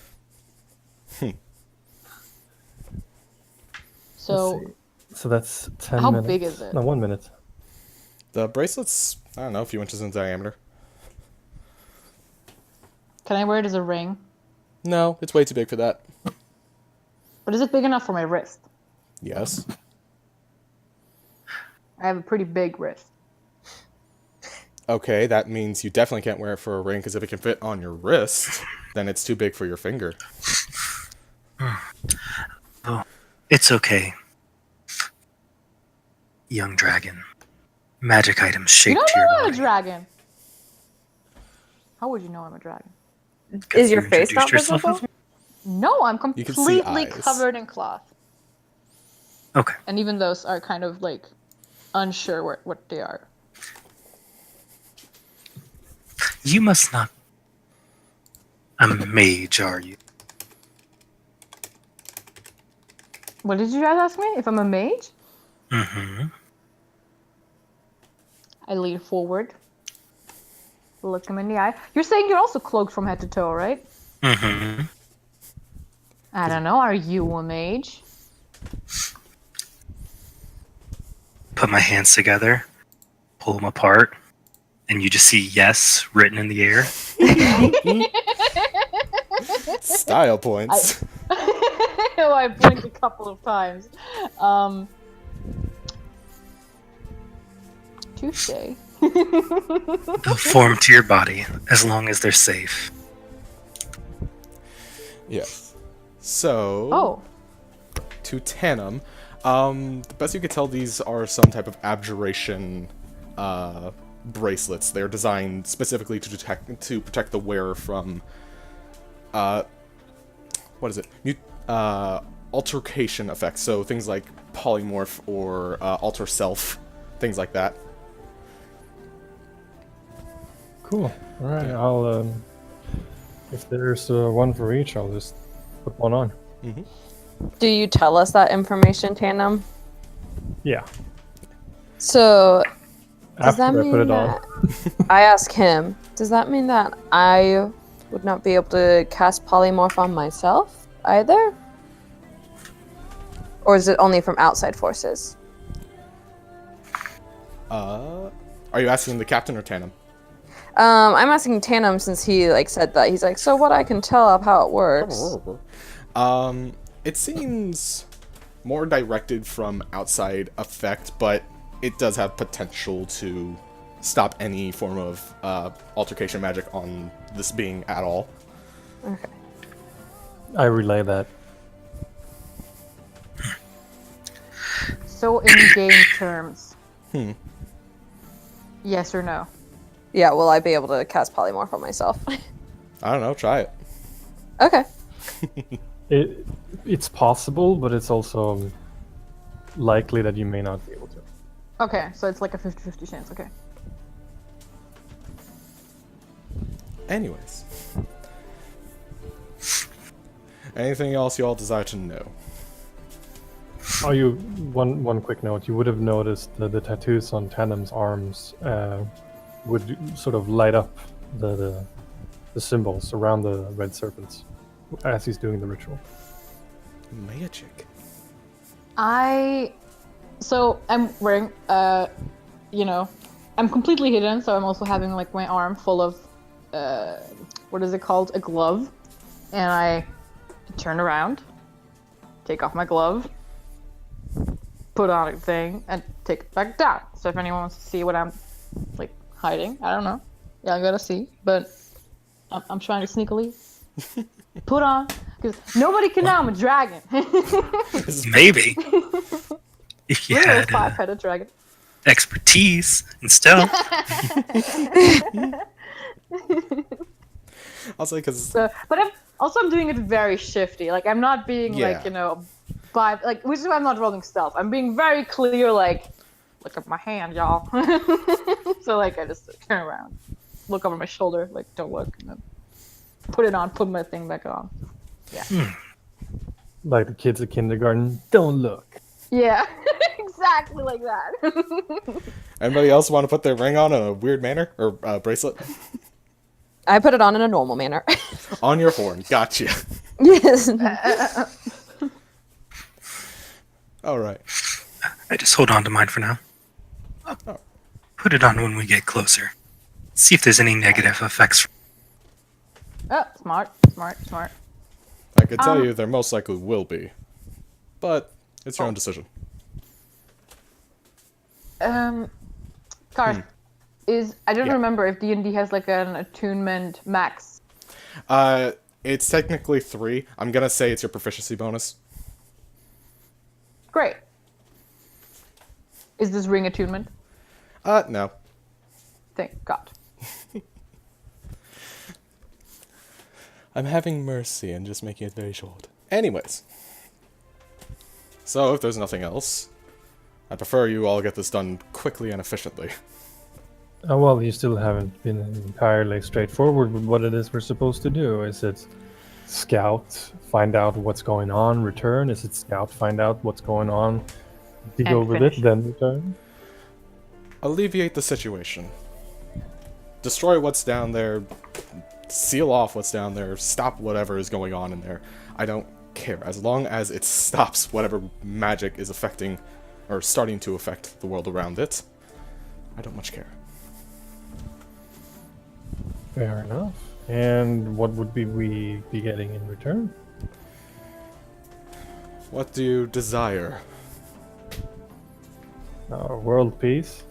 So, So that's 10 how minutes. big is it? No, 1 minute. The bracelet's, I don't know, a few inches in diameter. Can I wear it as a ring? No, it's way too big for that. But is it big enough for my wrist? Yes. I have a pretty big wrist. Okay, that means you definitely can't wear it for a ring, because if it can fit on your wrist, then it's too big for your finger. Oh, it's okay. Young dragon. Magic items You shaped don't to your know I'm a body. dragon. How would you know I'm a dragon? Is your You face not introduced yourself visible? as one? No, I'm You can see completely eyes. covered in cloth. Okay. And even those are kind of like unsure what they are. You must not. A mage, are you? What did you guys ask me? If I'm a mage? Mm-hmm. I lean forward. Look him in the eye. You're saying you're also cloaked from head to toe, right? Mm-hmm. I don't know. Are you a mage? Put my hands together, pull them apart, and you just see yes written in the air. Style points. I blinked a couple of times. Tuesday. They'll form to your body as long as they're safe. Yes. So, Oh. to Tannum, the best you could tell, these are some type of abjuration bracelets. They're designed specifically to protect the wearer from what is it? Altercation effects. So things like polymorph or alter self, things like that. Cool. All right, I'll if there's one for each, I'll just put one on. Do you tell us that information, Tandem? Yeah. So does After that I mean put it that on. I ask him, does that mean that I would not be able to cast polymorph on myself either? Or is it only from outside forces? Are you asking the captain or Tannum? I'm asking Tandem since he said that. He's like, so what I can tell of how it works. It seems more directed from outside effect, but it does have potential to stop any form of altercation magic on this being at all. Okay. I relay that. So in game terms. Yes or no? Yeah, will I be able to cast polymorph on myself? I don't know, try it. Okay. It's possible, but it's also likely that you may not be able to. Okay, so it's like a 50-50 chance. Okay. Anyways. Anything else you all desire to know? Oh, you one quick note. You would have noticed that the tattoos on Tandem's arms would sort of light up the symbols around the red serpents as he's doing the ritual. Magic. So I'm wearing, I'm completely hidden, so I'm also having like my arm full of, what is it called? A glove. And I turn around, take off my glove, put on a thing, and take it back down. So if anyone wants to see what I'm, like, hiding, I don't know. Yeah, I'm gonna see, but I'm trying to sneakily put on, because nobody can know I'm a dragon. Maybe. If you Little had 5-headed dragon. expertise and stealth. I'll say because So, but I'm doing it very shifty. Like I'm not being Yeah. which is why I'm not rolling stealth. I'm being very clear. Like, look at my hand, y'all. So like I just turn around, look over my shoulder, like don't look, and then put it on, put my thing back on. Yeah. Like the kids at kindergarten, don't look. Yeah. Exactly like that. anybody else want to put their ring on in a weird manner or bracelet I put it on in a normal manner. on your horn? Gotcha. Yes. All right. I just hold on to mine for now. Put it on when we get closer. See if there's any negative effects. Oh, smart. I could tell you there most likely will be, but it's your own decision. Garth, I don't Yeah. remember if D&D has like an attunement max. It's technically 3. I'm gonna say it's your proficiency bonus. Great. Is this ring attunement? No. Thank God. I'm having mercy and just making it very short. Anyways. So, if there's nothing else, I prefer you all get this done quickly and efficiently. Oh, well, you still haven't been entirely straightforward with what it is we're supposed to do. Is it scout, find out what's going on, return? Is it scout, find out what's going on, dig And over finish. it, then return? Alleviate the situation. Destroy what's down there. Seal off what's down there. Stop whatever is going on in there. I don't care. As long as it stops whatever magic is affecting or starting to affect the world around it, I don't much care. Fair enough. And what would we be getting in return? What do you desire? World peace?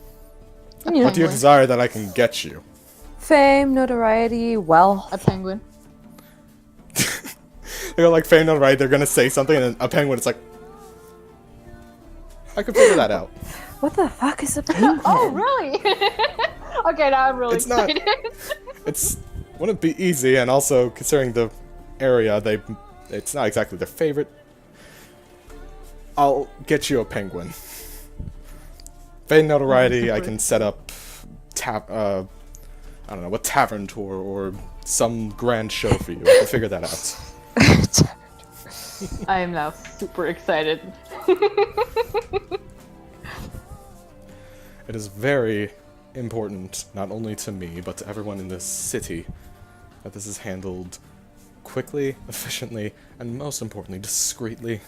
What do you desire that I can get you? Fame, notoriety, wealth. A penguin. They're like fame on right, they're gonna say something and then a penguin it's like I can figure that out. What the fuck is a penguin? Oh, really? Okay, now I'm really It's not- excited. It's wouldn't be easy, and also considering the area, it's not exactly their favorite. I'll get you a penguin. Fame notoriety, I can set up I don't know, a tavern tour or some grand show for you. I can figure that out. I am now super excited. It is very important, not only to me, but to everyone in this city, that this is handled quickly, efficiently, and most importantly, discreetly.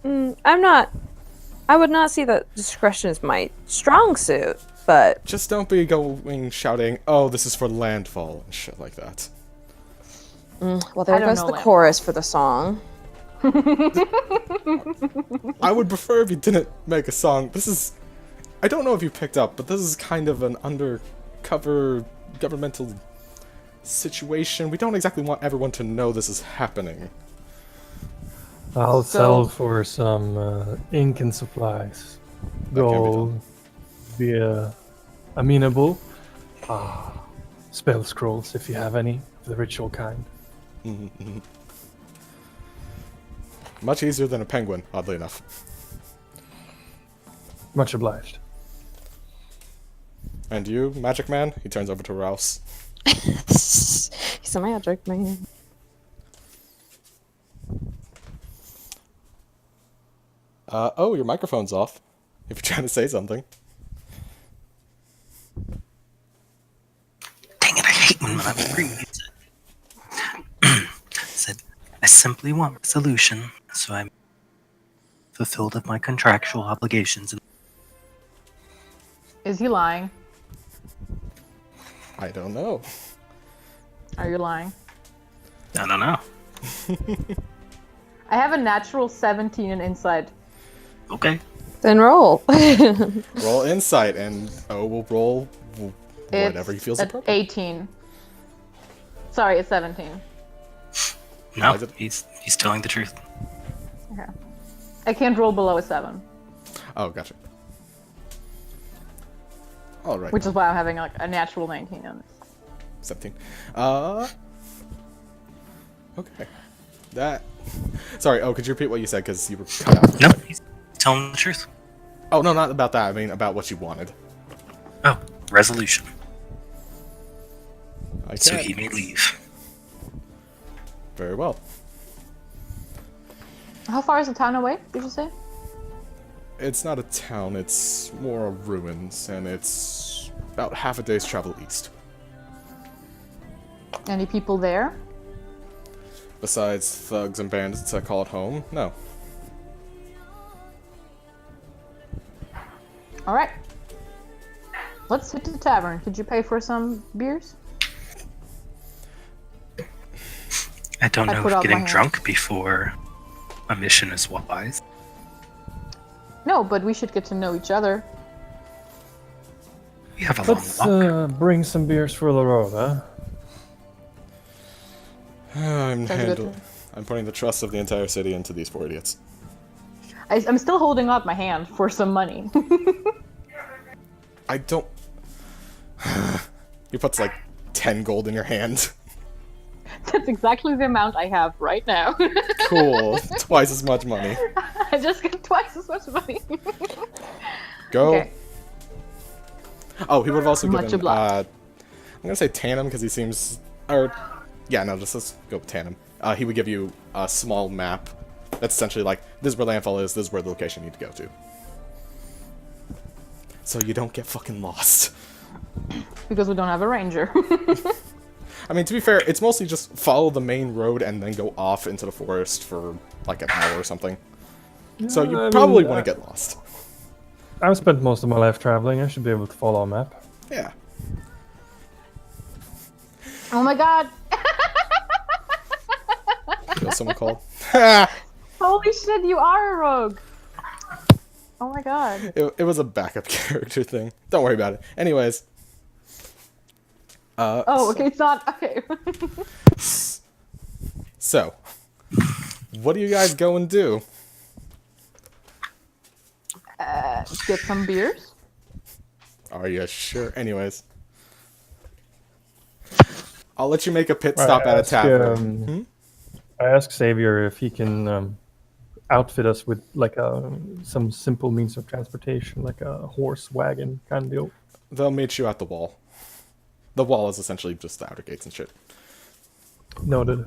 I would not see that discretion is my strong suit, but Just don't be going shouting, oh, this is for landfall, and shit like that. well, there I don't goes know the Lamp. chorus for the song. I would prefer if you didn't make a song. This is... I don't know if you picked up, but this is kind of an undercover governmental situation. We don't exactly want everyone to know this is happening. I'll So- sell for some ink and supplies. That can't be Gold, be amenable. Spell scrolls, if you have any, of the ritual kind. Much easier than a penguin, oddly enough. Much obliged. And you, Magic Man? He turns over to Rouse. He's a magic man. Oh, your microphone's off. If you're trying to say something. Dang it, I hate when my brain gets it. Said, I simply want resolution, so I'm fulfilled of my contractual obligations. Is he lying? I don't know. Are you lying? I don't know. I have a natural 17 in insight. Okay. Then roll. Roll insight, and we'll roll whatever he feels It's appropriate. 18. Sorry, it's 17. No, is it- he's telling the truth. Okay. I can't roll below a 7, Oh, gotcha. All right. which is why I'm having like a natural 19 on this. 17. Okay. That. Sorry. Oh, could you repeat what you said? Because you were cut out. No, he's telling the truth. Oh no, not about that. I mean about what you wanted. Oh, resolution. I So can't. he may leave. Very well. How far is the town away, did you say? It's not a town. It's more ruins, and it's about half a day's travel east. Any people there? Besides thugs and bandits that call it home, no. Alright. Let's hit the tavern. Could you pay for some beers? I don't I know put if out my getting hand. drunk before a mission is wise. No, but we should get to know each other. We have a long Let's walk. bring some beers for the road, huh? I'm putting the trust of the entire city into these four idiots. I'm still holding up my hand for some money. I don't. He puts like 10 gold in your hand. That's exactly the amount I have right now. Cool. Twice as much money. I just got twice as much money. Go. Okay. Oh, he would have also Much given. obliged. I'm gonna say Tandem because he seems. Or, yeah, no, let's go with Tandem. He would give you a small map. That's essentially like this is where landfall is. This is where the location you need to go to. So you don't get fucking lost. Because we don't have a ranger. I mean, to be fair, it's mostly just follow the main road and then go off into the forest for like an hour or something. So you I mean, probably wouldn't get lost. I've spent most of my life traveling. I should be able to follow a map. Yeah. Oh my god! Feel someone called. Holy shit, you are a rogue! Oh my god. It was a backup character thing. Don't worry about it. Anyways. Oh, okay, it's not. Okay. So, what do you guys go and do? Get some beers? Are you sure? Anyways. I'll let you make a pit stop at a tavern. I asked Xavier if he can outfit us with like some simple means of transportation, like a horse wagon kind of deal. They'll meet you at the wall. The wall is essentially just the outer gates and shit. Noted.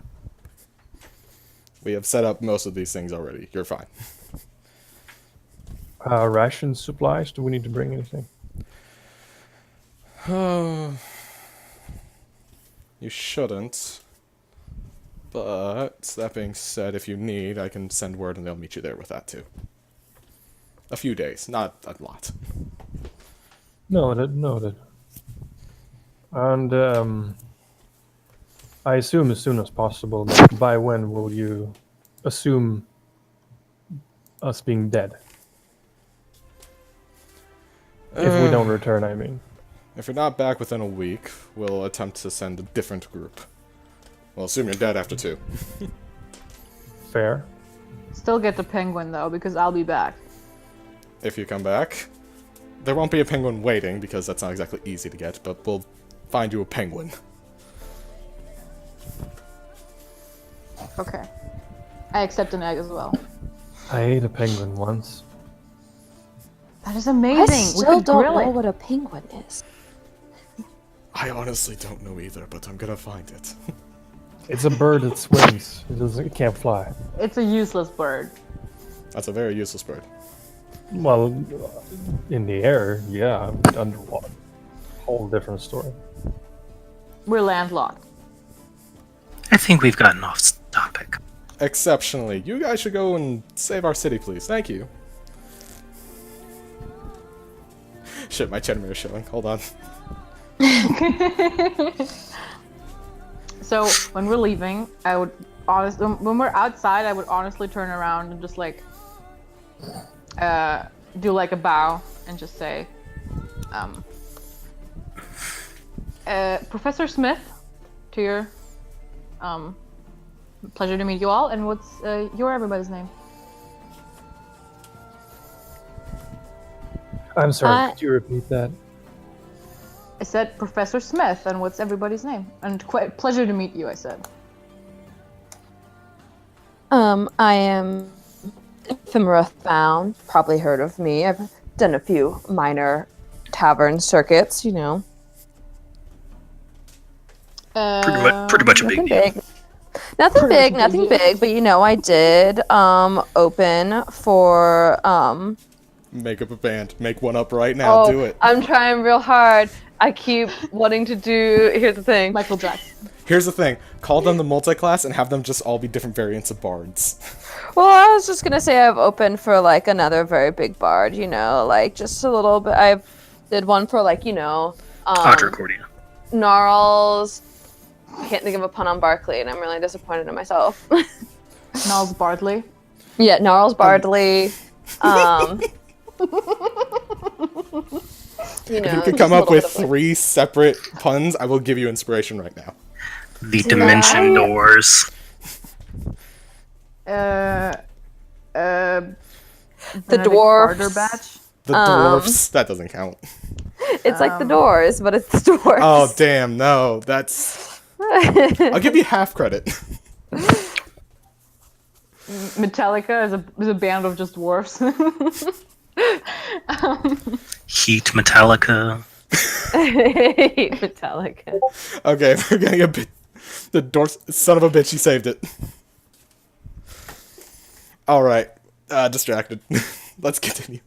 We have set up most of these things already. You're fine. Ration supplies. Do we need to bring anything? You shouldn't. But, that being said, if you need, I can send word and they'll meet you there with that too. A few days, not a lot. Noted. Noted. And I assume as soon as possible. But by when will you assume us being dead? If we don't return, I mean. If you're not back within a week, we'll attempt to send a different group. We'll assume you're dead after 2. Fair. Still get the penguin though, because I'll be back. If you come back, there won't be a penguin waiting, because that's not exactly easy to get, but we'll find you a penguin. Okay. I accept an egg as well. I ate a penguin once. That is I amazing. We still could don't grill know it. what a penguin is. I honestly don't know either, but I'm gonna find it. It's a bird that swims. It can't fly. It's a useless bird. That's a very useless bird. Well, in the air, yeah. But underwater, whole different story. We're landlocked. I think we've gotten off topic. Exceptionally. You guys should go and save our city, please. Thank you. Shit, my Chenmere is showing. Hold on. So when we're leaving, I would honestly, when we're outside, I would honestly turn around and just like do like a bow and just say, Professor Smith, to your pleasure to meet you all. And what's your everybody's name? I'm sorry. Could you repeat that? I said Professor Smith, and what's everybody's name? And pleasure to meet you, I said. I am Ephemera Found. Probably heard of me. I've done a few minor tavern circuits, you know. Pretty much a big Nothing deal. big. Nothing Pretty big, much a nothing big deal. big, but you know, I did open for Make up a band. Make one up right now. Do it. I'm trying real hard. I keep wanting to do. Here's the thing. Michael Jackson. Here's the thing. Call them the multi-class and have them just all be different variants of bards. Well, I was just gonna say I've opened for like another very big bard. You know, like just a little bit. I did one for like Audra Cordia. Gnarls. I can't think of a pun on Barkley, and I'm really disappointed in myself. Niles Bardley. Yeah, Gnarls Bardley. You know, If you could just come a up little with bit of, like- 3 separate puns, I will give you inspiration right now. The Dimension Doors. The dwarfs. Carter batch. The dwarfs. That doesn't count. It's like the Doors, but it's the Dwarfs. Oh, damn. No. That's... I'll give you half credit. Metallica is a band of just dwarfs. Heat Metallica. Metallica. Okay, we're getting a bit... The dwarfs... Son of a bitch, he saved it. Alright. Distracted. Let's continue.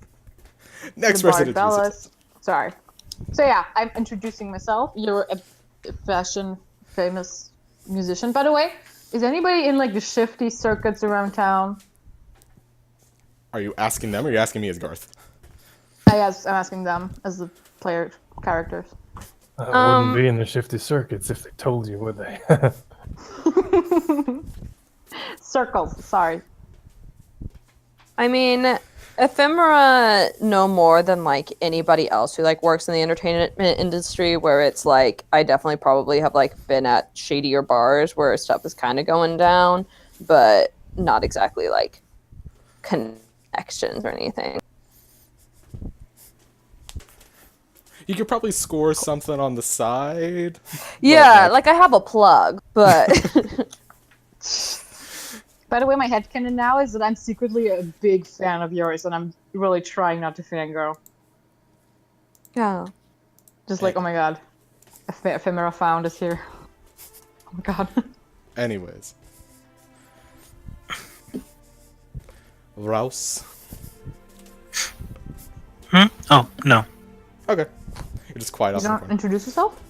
Next The person Bard introduces Bellas. Sorry. So yeah, I'm introducing myself. You're a fashion famous musician, by the way. Is anybody in like the shifty circuits around town? Are you asking them or are you asking me as Garth? I'm asking them as the player characters. I wouldn't be in the shifty circuits if they told you, would they? Circles, sorry. I mean, Ephemera no more than like anybody else who like works in the entertainment industry, where it's like I definitely probably have like been at shadier bars where stuff is kind of going down, but not exactly like connections or anything. You could probably score something on the side. Yeah, like I have a plug, but By the way, my headcanon now is that I'm secretly a big fan of yours, and I'm really trying not to fangirl. yeah. Just like, oh my god, Ephemera Found is here. Oh my god. Anyways. Rouse. Oh, no. Okay. You're just quiet You off the don't corner. introduce yourself?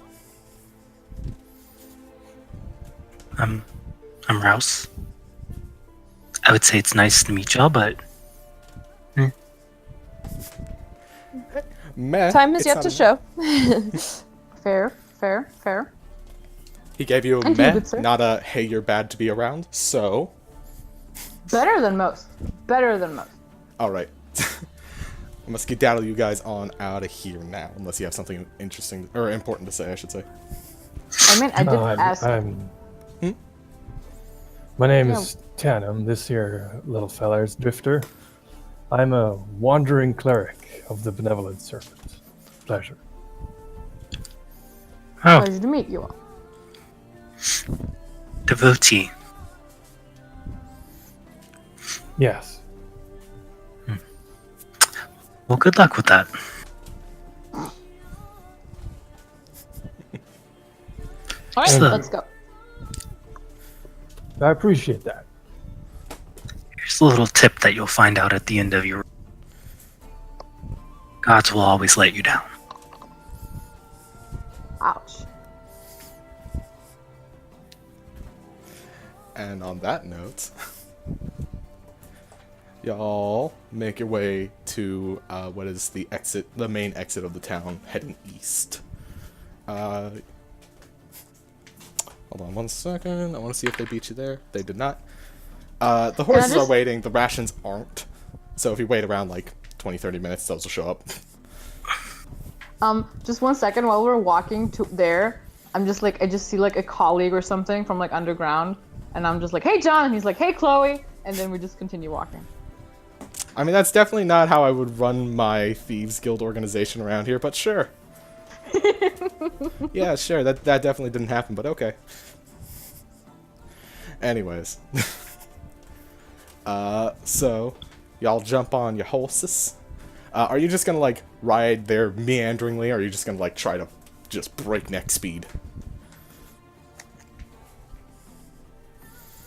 I'm Rouse. I would say it's nice to meet y'all, but Meh, Time is it's yet not to a- show. Fair. He gave you a And you, meh, good sir. not a hey, you're bad to be around. So, Better than most. Better than most. alright. I must skedaddle you guys on out of here now, unless you have something interesting or important to say, I should say. I mean, I did I'm, ask. I'm- My name Yeah. is Tanum. This here little feller is Drifter. I'm a wandering cleric of the Benevolent Serpent. Pleasure. oh, Pleasure to meet you all. devotee. Yes. Well, good luck with that. All right, So- let's go. I appreciate that. Here's a little tip that you'll find out at the end of your. Gods will always let you down. Ouch. And on that note, y'all make your way to what is the main exit of the town, heading east. Hold on one second. I want to see if they beat you there. They did not. The horses are waiting. The rations aren't. So if you wait around like 20-30 minutes, those will show up. Just 1 second. While we're walking to there, I'm just like, I just see like a colleague or something from like underground, and I'm just like, hey John, and he's like, hey Chloe, and then we just continue walking. I mean, that's definitely not how I would run my Thieves Guild organization around here, but sure. Yeah, sure, that definitely didn't happen, but okay. Anyways. So, y'all jump on your horses. Are you just gonna, like, ride there meanderingly, or are you just gonna, like, try to just breakneck speed?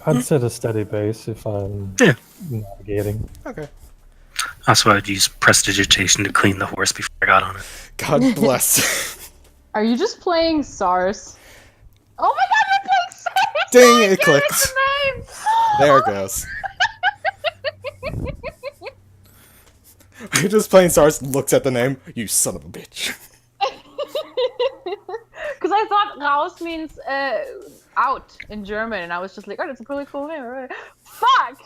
I'd set a steady pace if I'm navigating. Okay. Also, I'd use prestidigitation to clean the horse before I got on it. God bless. Are you just playing SARS? Oh my god, you're playing SARS! Ding, it Get clicked. the name! There it goes. Are you just playing SARS, looks at the name, you son of a bitch. Because I thought Raus means out in German, and I was just like, oh, that's a really cool name. Right? Fuck!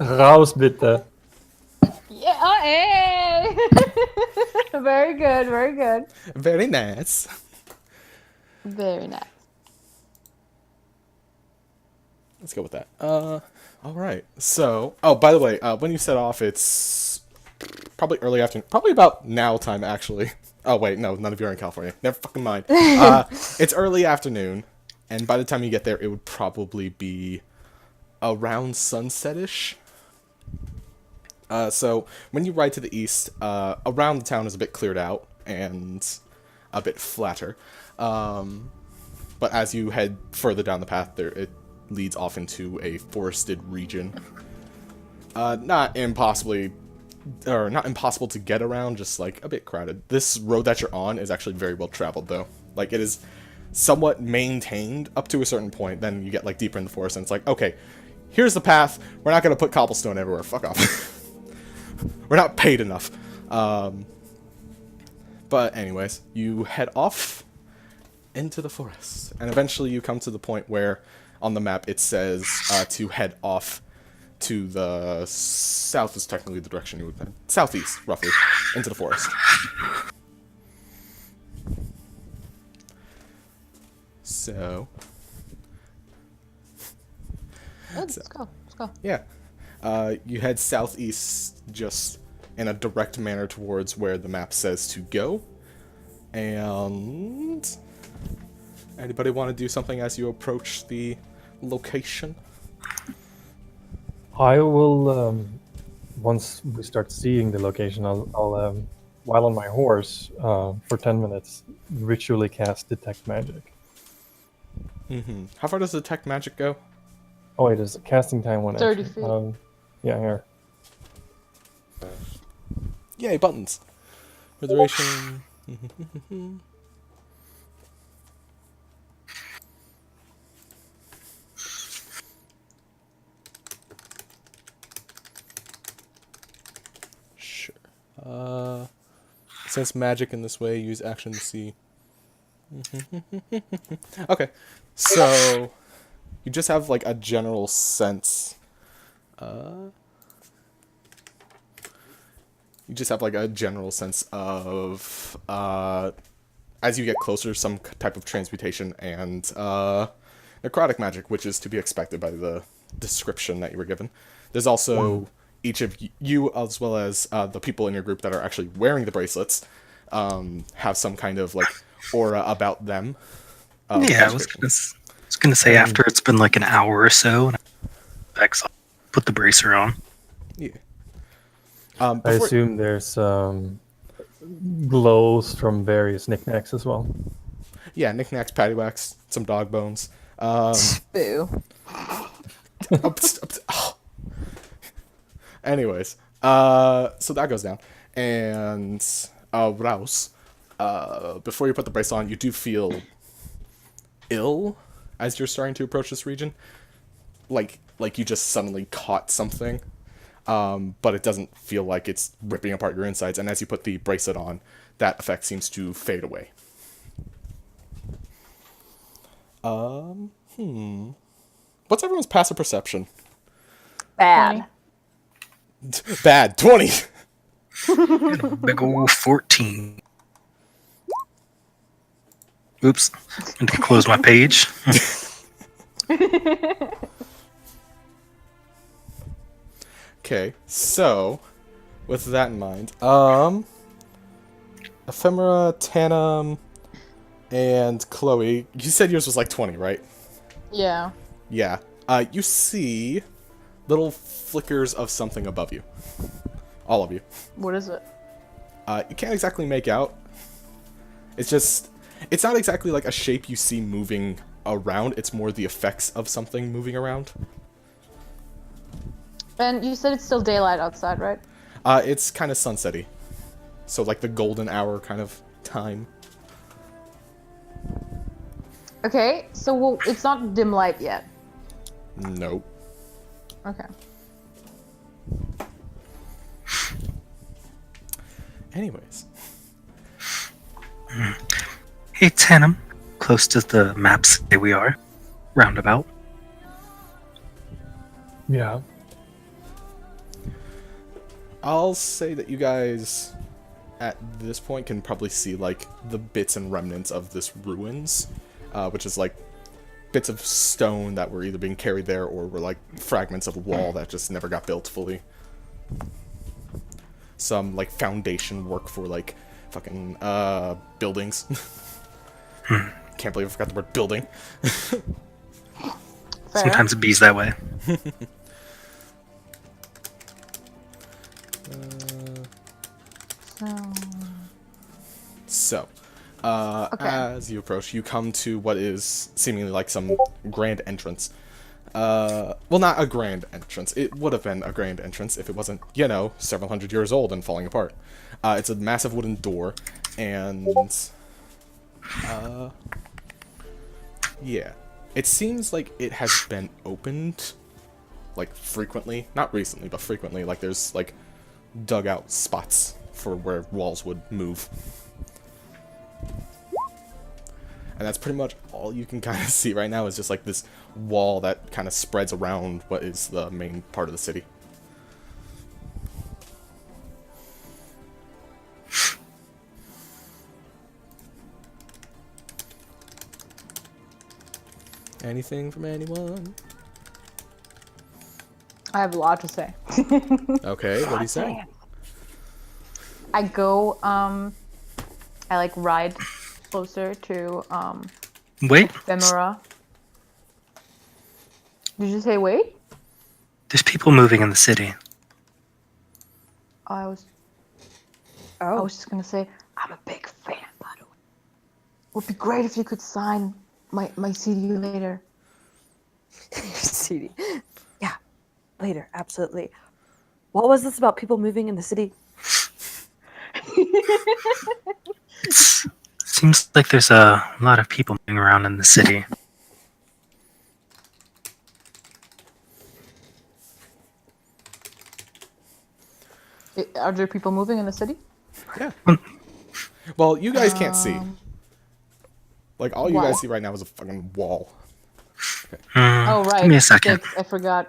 Raus bitte. Yeah, oh, hey! Very good, very good. Very nice. Very nice. Let's go with that. Alright. So, oh, by the way, when you set off, it's probably early afternoon. Probably about now time, actually. Oh, wait, no, none of you are in California. Never fucking mind. It's early afternoon, and by the time you get there, it would probably be around sunset-ish. So, when you ride to the east, around the town is a bit cleared out, and a bit flatter. But as you head further down the path, it leads off into a forested region. Not impossible to get around, just like a bit crowded. This road that you're on is actually very well traveled, though. Like, it is somewhat maintained up to a certain point. Then you get like deeper in the forest, and it's like, okay, here's the path. We're not gonna put cobblestone everywhere. Fuck off. We're not paid enough. But anyways, you head off into the forest, and eventually you come to the point where on the map it says to head off to the south is technically the direction you would head. Southeast, roughly, into the forest. So Let's go. Let's go. yeah, you head southeast just in a direct manner towards where the map says to go. And anybody want to do something as you approach the location? I will, once we start seeing the location, I'll while on my horse, for 10 minutes, ritually cast Detect Magic. Mm-hmm. How far does detect magic go? Oh wait, is casting time 1 30 action? feet. Yeah, here. Yay, buttons. For duration. Sure. Sense magic in this way, use action to see. Okay. So you just have like a general sense. You just have like a general sense of as you get closer, some type of transmutation and necrotic magic, which is to be expected by the description that you were given. There's also each of you, as well as the people in your group that are actually wearing the bracelets, have some kind of like aura about them. Yeah, I was gonna say after it's been like an hour or so, and I'll put the bracer on. Yeah. I Before, assume there's glows from various knickknacks as well. yeah, knickknacks, paddywhacks, some dog bones. Boo. Anyways, so that goes down, and Rouse, before you put the brace on, you do feel ill as you're starting to approach this region, like you just suddenly caught something, but it doesn't feel like it's ripping apart your insides. And as you put the bracelet on, that effect seems to fade away. What's everyone's passive perception? Bad. Bad 20. Big ol' 14. Oops. I need to close my page. Okay, so with that in mind, Ephemera, Tannum, and Chloe, you said yours was like 20, right? Yeah. Yeah. You see little flickers of something above you. All of you. What is it? You can't exactly make out. It's not exactly like a shape you see moving around. It's more the effects of something moving around. And you said it's still daylight outside, right? It's kind of sunsetty. So like the golden hour kind of time. Okay, so it's not dim light yet. Nope. Okay. Anyways. Hey, Tannum. Close to the maps that we are. Roundabout. Yeah. I'll say that you guys at this point can probably see like the bits and remnants of this ruins, which is like bits of stone that were either being carried there or were like fragments of a wall that just never got built fully. Some like foundation work for like fucking buildings. Can't believe I forgot the word building. Fair. Sometimes it bees that way. So, Okay. as you approach, you come to what is seemingly like some grand entrance. Well, not a grand entrance. It would have been a grand entrance if it wasn't, several hundred years old and falling apart. It's a massive wooden door, and yeah, it seems like it has been opened, like frequently, not recently, but frequently. Like there's like dug out spots for where walls would move. And that's pretty much all you can kind of see right now is just like this wall that kind of spreads around what is the main part of the city. Anything from anyone? I have a lot to say. Okay, what do you say? I go, I like ride closer to, Wait, Ephemera. Did you say wait? there's people moving in the city. I was Oh. just gonna say, I'm a big fan, by the way. Would be great if you could sign my CD later. CD. Yeah. Later, absolutely. What was this about people moving in the city? Seems like there's a lot of people moving around in the city. Are there people moving in the city? Yeah. Well, you guys can't see. Like, all you why? guys see right now is a fucking wall. Oh, right. Give me a second. I forgot.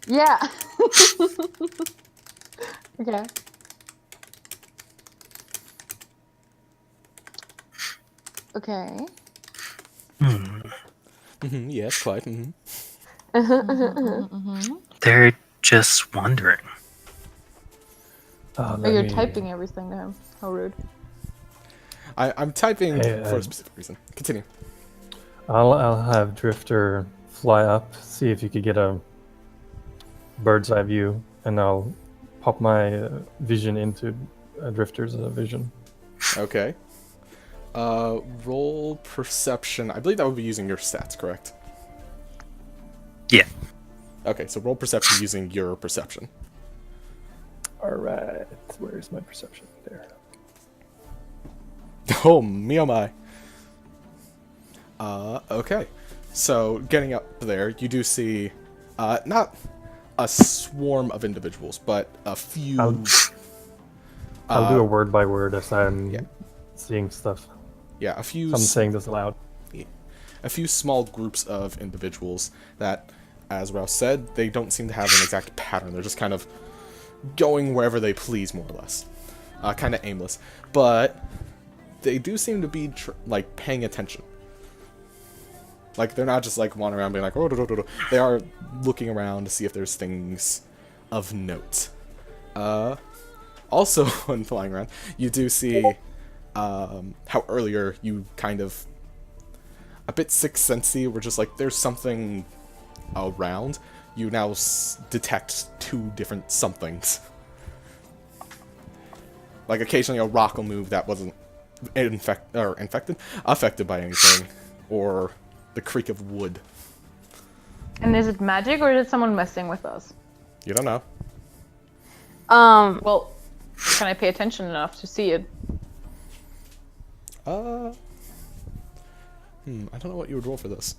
Yeah. Okay. Okay. Yes, quite. They're just wondering. Oh, you're typing everything to him. How rude. I'm typing Hey, for a specific reason. Continue. I'll have Drifter fly up, see if you could get a bird's eye view, and I'll pop my vision into Drifter's vision. Okay. Roll perception. I believe that would be using your stats, correct? Yeah. Okay, so roll perception using your perception. Alright, where's my perception? There. Oh, me oh my. Okay. So, getting up there, you do see, not a swarm of individuals, but a few... I'll do a word by word as I'm yeah. seeing stuff. Yeah, a few... I'm saying this aloud. A few small groups of individuals that, as Rouse said, they don't seem to have an exact pattern. They're just kind of going wherever they please, more or less. Kind of aimless. But they do seem to be, like, paying attention. Like, they're not just, like, wandering around being like, oh, do, do, do, do. They are looking around to see if there's things of note. Also, when flying around, you do see how earlier you kind of... a bit sixth sensey, where just, like, there's something around. You now detect two different somethings. Like, occasionally a rock will move that wasn't affected by anything, or the creak of wood. And is it magic or is it someone messing with us? You don't know. Well, can I pay attention enough to see it? I don't know what you would roll for this.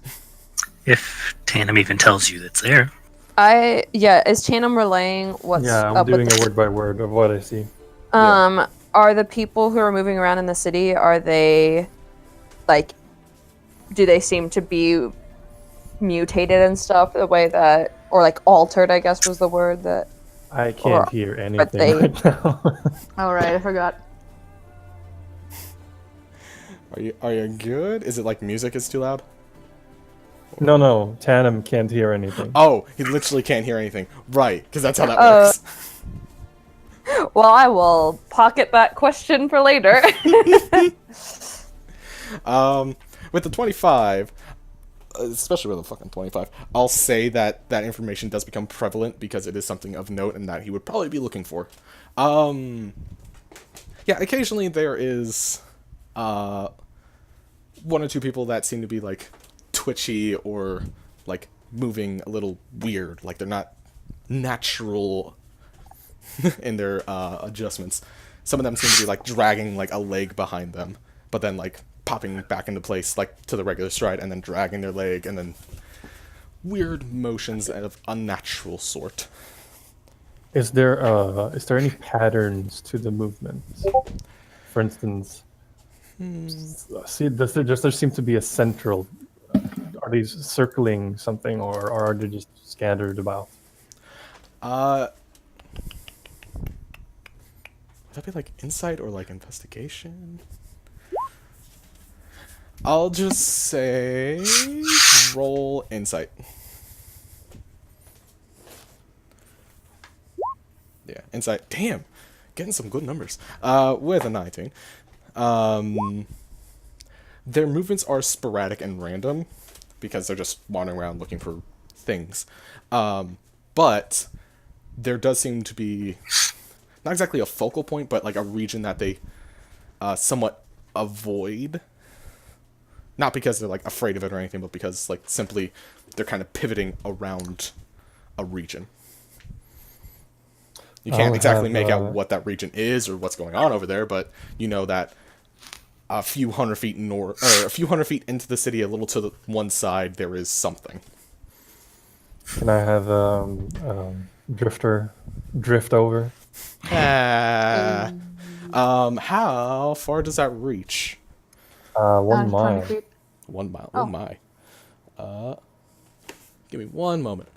If Tandem even tells you that's there. Is Tandem relaying what's Yeah, I'm up doing with a the... word by word of what I see. Are the people who are moving around in the city, are they, like, do they seem to be mutated and stuff the way that, or like altered, I guess was the word that... I can't hear anything they- right now. All right, I forgot. Are you good? Is it like music is too loud? No, Tandem can't hear anything. Oh, he literally can't hear anything. Right, because that's how that works. Well, I will pocket that question for later. With the 25, especially with the fucking 25, I'll say that that information does become prevalent because it is something of note and that he would probably be looking for. Yeah, occasionally there is one or two people that seem to be like twitchy or like moving a little weird, like they're not natural in their adjustments. Some of them seem to be like dragging like a leg behind them, but then like popping back into place like to the regular stride and then dragging their leg and then weird motions of unnatural sort. Is there any patterns to the movements? For instance, see, does there seem to be a central? Are these circling something, or are they just scattered about? Would that be like insight or like investigation? I'll just say roll insight. Yeah, insight. Damn, getting some good numbers. With a 19. Their movements are sporadic and random because they're just wandering around looking for things. But there does seem to be not exactly a focal point, but like a region that they somewhat avoid. Not because they're like afraid of it or anything, but because like simply they're kind of pivoting around a region. You can't exactly make out what that region is or what's going on over there, but you know that a few hundred feet into the city, a little to the one side, there is something. Can I have Drifter drift over? How far does that reach? 1 mile. 20 feet. 1 mile. Oh. Oh my. Give me one moment.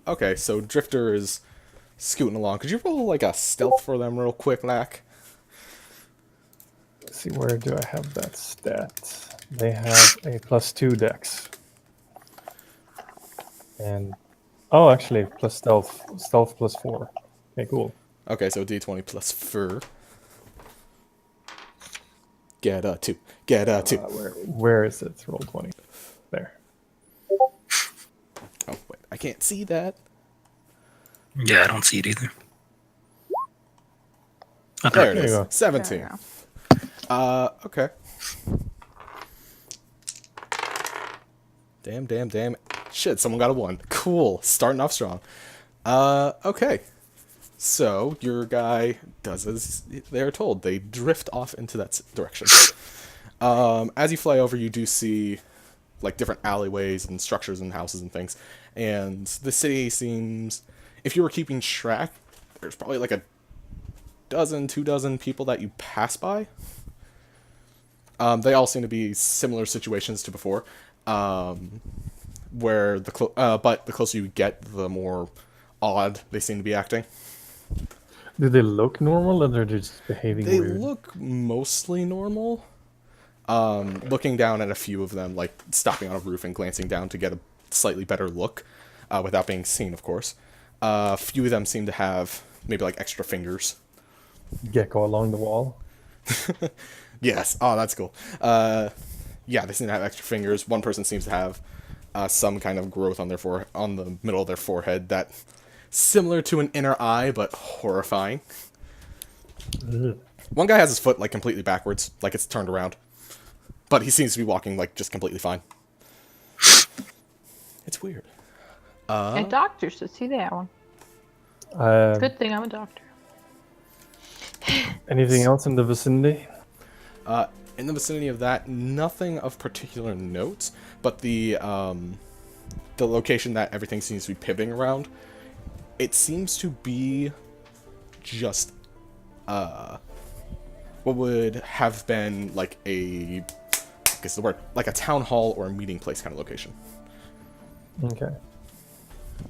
Okay, so Drifter is scooting along. Could you roll like a stealth for them real quick, Lack? Let's see, where do I have that stat? They have a +2 dex. And actually plus stealth +4. Okay, cool. Okay, so D20 plus fur. Get a 2. Get a 2. Where is it? Roll 20. There. Oh, wait. I can't see that. Yeah, I don't see it either. Oh, There it There you is. go. 17. There you Okay. Damn. Shit, someone got a 1. Cool. Starting off strong. Okay. So, your guy does as they're told. They drift off into that direction. As you fly over, you do see, like, different alleyways and structures and houses and things. And the city seems... If you were keeping track, there's probably, like, 2 dozen people that you pass by. They all seem to be similar situations to before. Where but the closer you get, the more odd they seem to be acting. Do they look normal or they're just behaving They weird? look mostly normal. Looking down at a few of them, like stopping on a roof and glancing down to get a slightly better look, without being seen, of course. A few of them seem to have maybe like extra fingers. Gecko along the wall. Yes. Oh, that's cool. Yeah, they seem to have extra fingers. One person seems to have some kind of growth on their on the middle of their forehead that similar to an inner eye, but horrifying. Ugh. One guy has his foot like completely backwards, like it's turned around, but he seems to be walking like just completely fine. It's weird. A doctor should see that one. Uh, Good thing I'm a doctor. Anything else in the vicinity? In the vicinity of that, nothing of particular note, but the location that everything seems to be pivoting around, it seems to be just what would have been like a, I guess the word, like a town hall or a meeting place kind of location. Okay.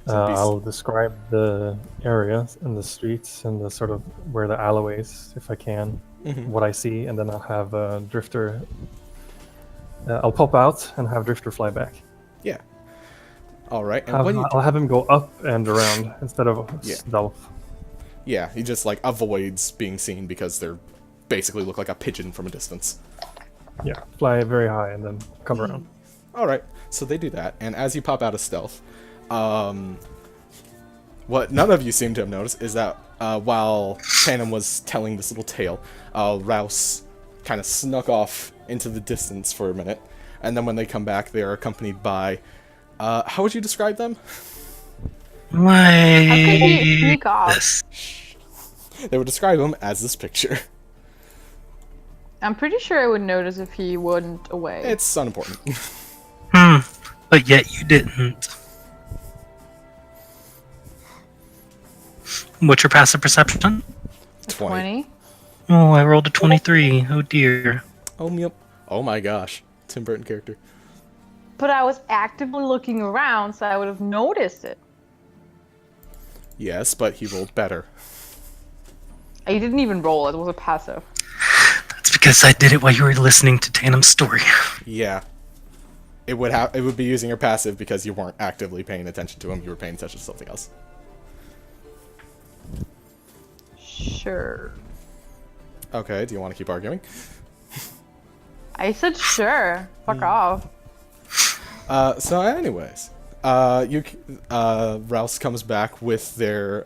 So it'd be I'll describe the area and the streets and the sort of where the alleyways, if I can, what I see, and then I'll have Drifter. I'll pop out and have Drifter fly back. Yeah. All right. And when you, I'll have him go up and around instead of Yeah. stealth. yeah, he just like avoids being seen because they're basically look like a pigeon from a distance. Yeah, fly very high and then come around. All right. So they do that, and as you pop out of stealth, what none of you seem to have noticed is that while Tannen was telling this little tale, Rouse kind of snuck off into the distance for a minute, and then when they come back, they are accompanied by, how would you describe them? How could he Like sneak off? this. They would describe them as this picture. I'm pretty sure I would notice if he wasn't away. It's unimportant. But yet you didn't. What's your passive perception? 20. Oh, I rolled a 23. Oh dear. Oh, yep. Oh my gosh. Tim Burton character. But I was actively looking around, so I would have noticed it. Yes, but he rolled better. I didn't even roll, it was a passive. That's because I did it while you were listening to Tannum's story. Yeah. It would be using your passive because you weren't actively paying attention to him, you were paying attention to something else. Sure. Okay, do you want to keep arguing? I said sure. Fuck off. So anyways, Rouse comes back with their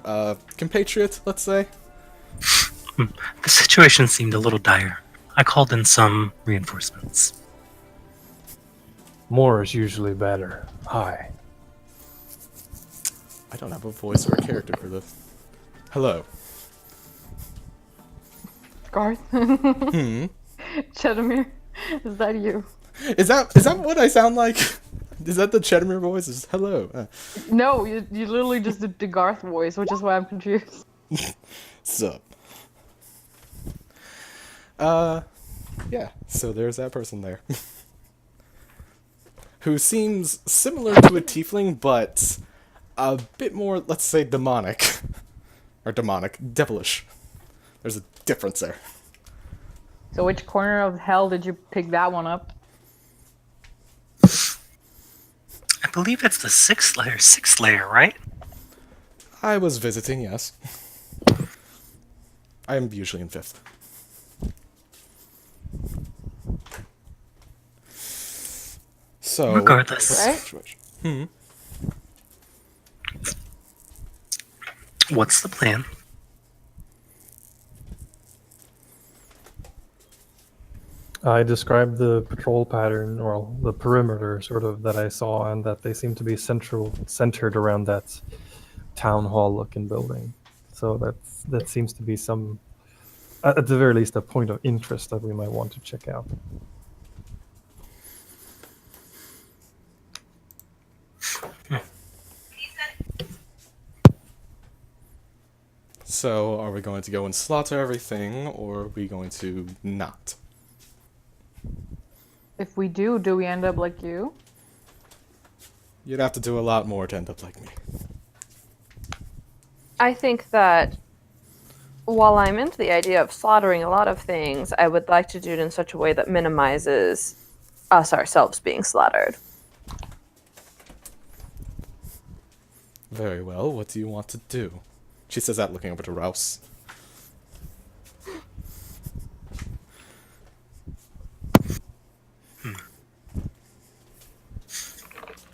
compatriot, let's say. The situation seemed a little dire. I called in some reinforcements. More is usually better. Hi. I don't have a voice or a character for this. Hello. Garth? Chedamir? Is that you? Is that what I sound like? Is that the Chedamir voice? Is hello. No, you literally just did the Garth voice, which is why I'm confused. Sup. Yeah, so there's that person there. Who seems similar to a tiefling, but a bit more, let's say, demonic. Or demonic. Devilish. There's a difference there. So which corner of hell did you pick that one up? I believe it's the sixth layer, right? I was visiting, yes. I am usually in 5th. So, Regardless. what's the Right? situation? What's the plan? I described the patrol pattern, or the perimeter, sort of, that I saw, and that they seem to be centered around that town hall-looking building. So that seems to be some, at the very least, a point of interest that we might want to check out. So, are we going to go and slaughter everything, or are we going to not? If we do we end up like you? You'd have to do a lot more to end up like me. I think that while I'm into the idea of slaughtering a lot of things, I would like to do it in such a way that minimizes us ourselves being slaughtered. Very well, what do you want to do? She says that looking over to Rouse.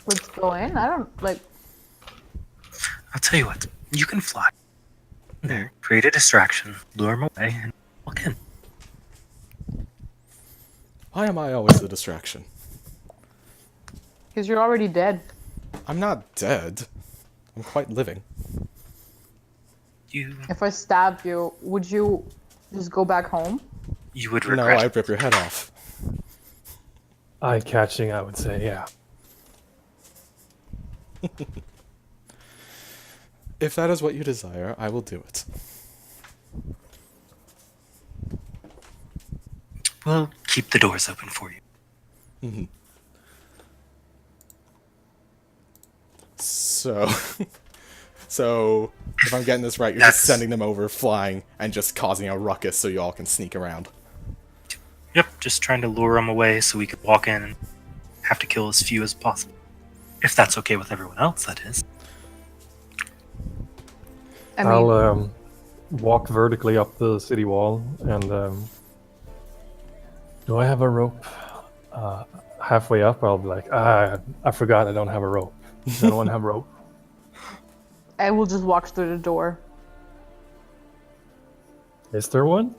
Let's go in. I don't like. I'll tell you what. You can fly. There. Create a distraction. Lure him away and walk in. Why am I always the distraction? Because you're already dead. I'm not dead. I'm quite living. If I stabbed you, would you just go back home? You would No, regret. I'd rip your head off. Eye-catching, I would say, yeah. If that is what you desire, I will do it. We'll keep the doors open for you. So, so if I'm getting this right, you're just That's- sending them over flying and just causing a ruckus so you all can sneak around. Yep, just trying to lure him away so we could walk in and have to kill as few as possible. If that's okay with everyone else, that is. I mean, I'll walk vertically up the city wall, and do I have a rope? Halfway up, I'll be like, I forgot I don't have a rope. Does anyone have rope? I will just walk through the door. Is there one?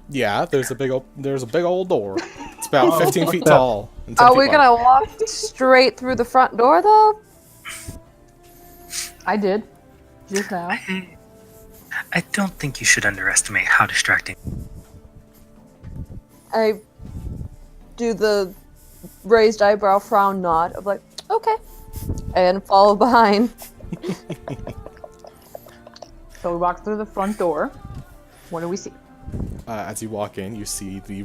Yeah, there's a big old door. It's about 15 feet tall. And 10 Are feet we wide. gonna walk straight through the front door, though? I did. Just now. I don't think you should underestimate how distracting. I do the raised eyebrow frown nod of like, okay, and follow behind. So we walk through the front door. What do we see? As you walk in, you see the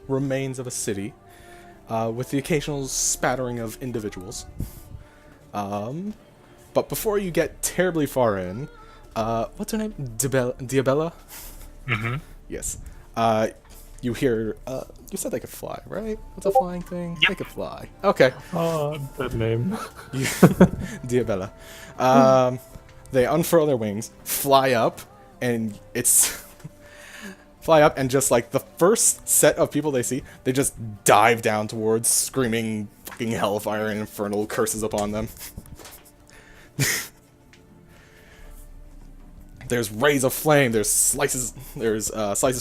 remains of a city, with the occasional spattering of individuals. But before you get terribly far in, what's her name? Diabella? Mm-hmm. Yes. You hear, you said they could fly, right? What's a flying thing? Yep. They could fly. Okay. Oh, that name. Diabella. They unfurl their wings, fly up, and it's... fly up, and just like the first set of people they see, they just dive down towards, screaming fucking hellfire and infernal curses upon them. There's rays of flame, there's slices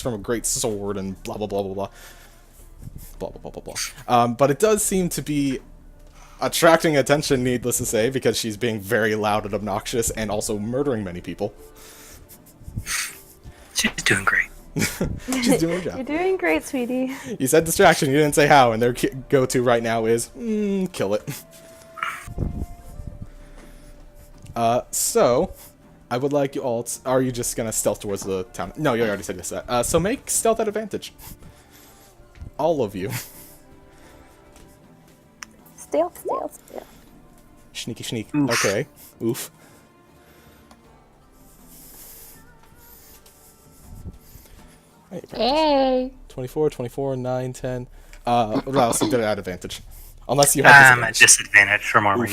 from a great sword, and blah blah blah blah blah. Blah blah blah blah blah. But it does seem to be attracting attention, needless to say, because she's being very loud and obnoxious and also murdering many people. She's doing great. She's doing her You're job. doing great, sweetie. You said distraction, you didn't say how, and their go-to right now is, kill it. So, I would like you all are you just gonna stealth towards the town? No, you already said yes. So make stealth at advantage. All of you. Stealth. Sneaky sneak. Oof. Okay. Oof. Hey. 24, 24, 9, 10. What else? You did it at advantage. Unless you have I'm at disadvantage. disadvantage from armor.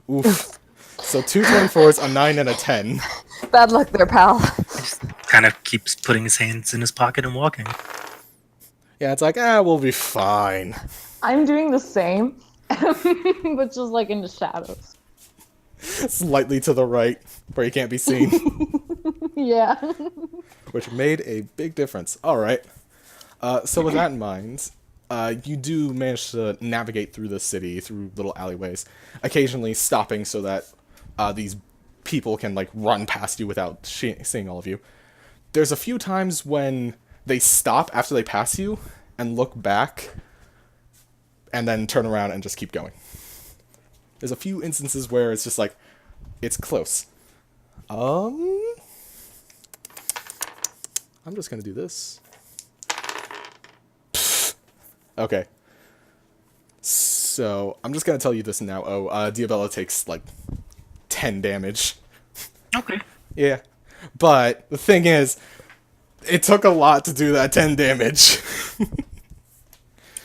Oof. So 2 24s, a 9, and a 10. Bad luck there, pal. Just kind of keeps putting his hands in his pocket and walking. Yeah, it's like, we'll be fine. I'm doing the same, but just like in the shadows. Slightly to the right, where you can't be seen. Yeah. Which made a big difference. Alright. So with that in mind, you do manage to navigate through the city, through little alleyways, occasionally stopping so that these people can like run past you without seeing all of you. There's a few times when they stop after they pass you and look back and then turn around and just keep going. There's a few instances where it's just like, it's close. I'm just gonna do this. Okay. So, I'm just gonna tell you this now. Diabella takes, like, 10 damage. Okay. Yeah. But, the thing is, it took a lot to do that 10 damage.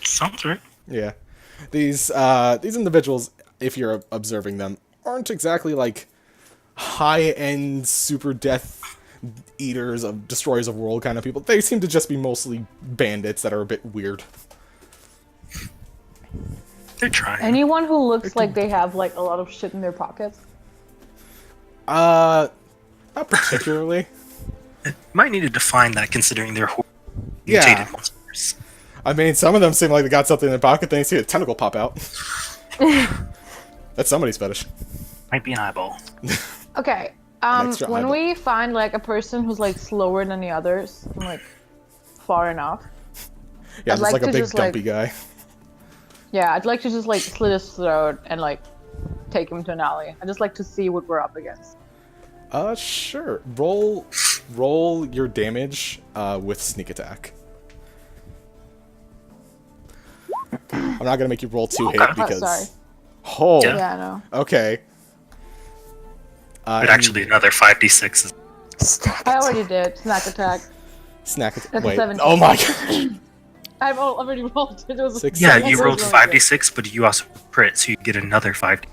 Sounds right. Yeah. These individuals, if you're observing them, aren't exactly, like, high-end super death eaters of destroyers of world kind of people. They seem to just be mostly bandits that are a bit weird. They're trying. Anyone who looks like they have like a lot of shit in their pockets. Not particularly. Might need to define that considering they're Yeah. mutated monsters. I mean, some of them seem like they got something in their pocket, then you see a tentacle pop out. That's somebody's fetish. Might be an eyeball. Okay. extra When eyeball. we find like a person who's like slower than the others, from, like far enough. Yeah, I'd there's like like a to big just, like- dumpy guy. Yeah, I'd like to just like slit his throat and like take him to an alley. I just like to see what we're up against. Sure. Roll your damage, with sneak attack. I'm not gonna make you roll 2 hit Okay. because... sorry. Oh, Yeah. Yeah, I know. okay. But actually, another 5d6 is. I already did. Snack attack. Snack attack. That's a Wait. 17. Oh my god. I've already rolled. It was Six, Yeah, seven. you That's rolled really 5d6, but you also crit, so you get another 5d.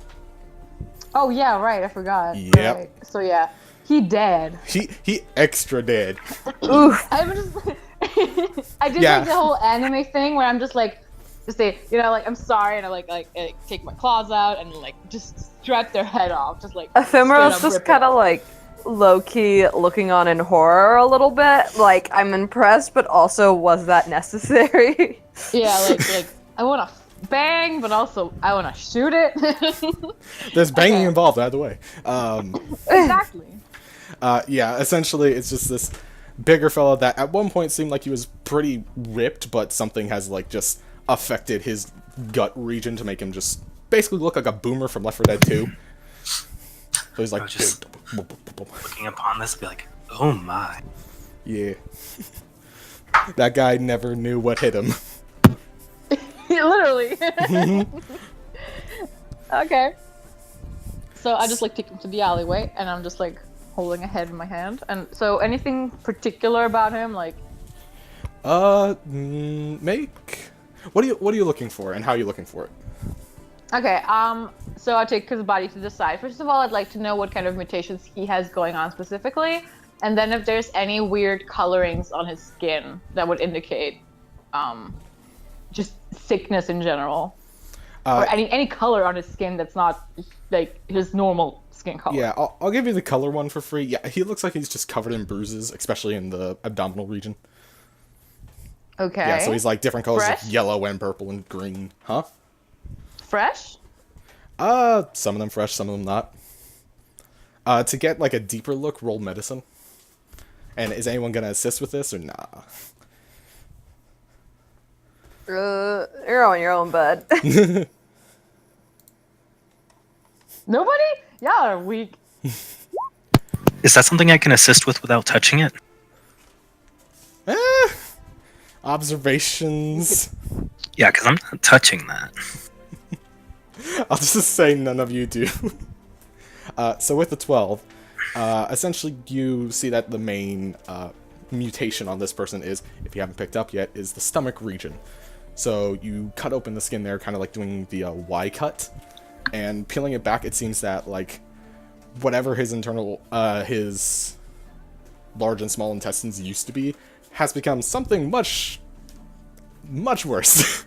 Oh yeah, right. I forgot. Yep. Right. So yeah, he dead. He extra dead. Oof. I'm just. I did Yeah. like the whole anime thing where I'm just like, just say, like I'm sorry, and I like take my claws out and like just strap their head off, just like. Ephemeral's straight up just rip it kind of off. like low-key looking on in horror a little bit. Like, I'm impressed, but also, was that necessary? Yeah, like I want to bang, but also I want to shoot it. There's banging Okay. involved either way. Exactly. Yeah, essentially it's just this bigger fella that at one point seemed like he was pretty ripped, but something has like just affected his gut region to make him just basically look like a boomer from Left 4 Dead 2. So he's like, I was just- Looking upon this, be like, oh my. yeah. That guy never knew what hit him. Literally. Okay. So I just like take him to the alleyway, and I'm just like holding a head in my hand. And so anything particular about him, like Make. What are you looking for, and how are you looking for it? okay, so I take his body to the side. First of all, I'd like to know what kind of mutations he has going on specifically, and then if there's any weird colorings on his skin that would indicate, just sickness in general, or any color on his skin that's not like his normal skin color. Yeah, I'll give you the color one for free. Yeah, he looks like he's just covered in bruises, especially in the abdominal region. Okay. Yeah, so he's like different colors, like Fresh? yellow and purple and green. Huh? Fresh. Some of them fresh, some of them not. To get like a deeper look, roll medicine. And is anyone gonna assist with this or nah? You're on your own, bud. Nobody? Y'all are weak. Is that something I can assist with without touching it? Observations. Yeah, because I'm not touching that. I'll just say none of you do. So with the 12, essentially you see that the main mutation on this person is, if you haven't picked up yet, is the stomach region. So you cut open the skin there, kind of like doing the Y cut, and peeling it back, it seems that like whatever his internal, his large and small intestines used to be, has become something much much worse.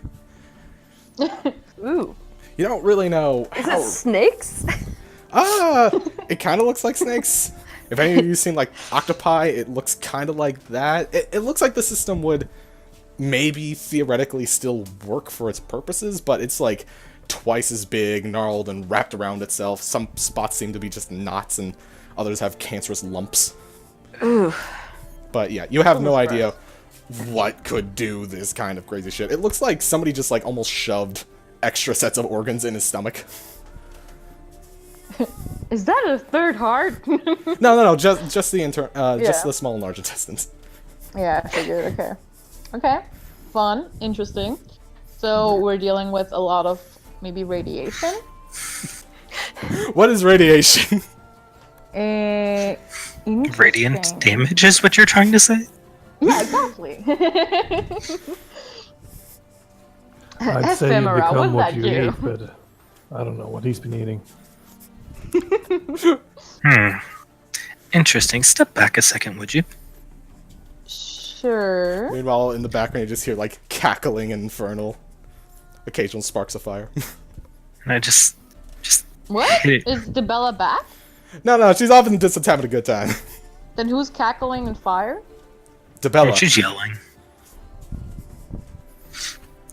Ooh. You don't really know Is how... it snakes? It kind of looks like snakes. If any of you seen like octopi, it looks kind of like that. It looks like the system would maybe theoretically still work for its purposes, but it's like twice as big, gnarled, and wrapped around itself. Some spots seem to be just knots, and others have cancerous lumps. Ooh. But yeah, you have no idea what could do this kind of crazy shit. It looks like somebody just like almost shoved extra sets of organs in his stomach. Is that a third heart? No, just the small and large intestines. Yeah, I figured. Okay. Okay. Fun. Interesting. So we're dealing with a lot of maybe radiation. What is radiation? Radiant Interesting. damage is what you're trying to say? Yeah, exactly. I'd say you Ephemera, become what what did you that eat, but I don't know what he's been eating. Interesting. Step back a second, would you? Sure. Meanwhile, in the background, you just hear like cackling and infernal, occasional sparks of fire. And I just What? hit it. Is Debella back? No, she's often just having a good time. Then who's cackling and fire? Debella. She's yelling.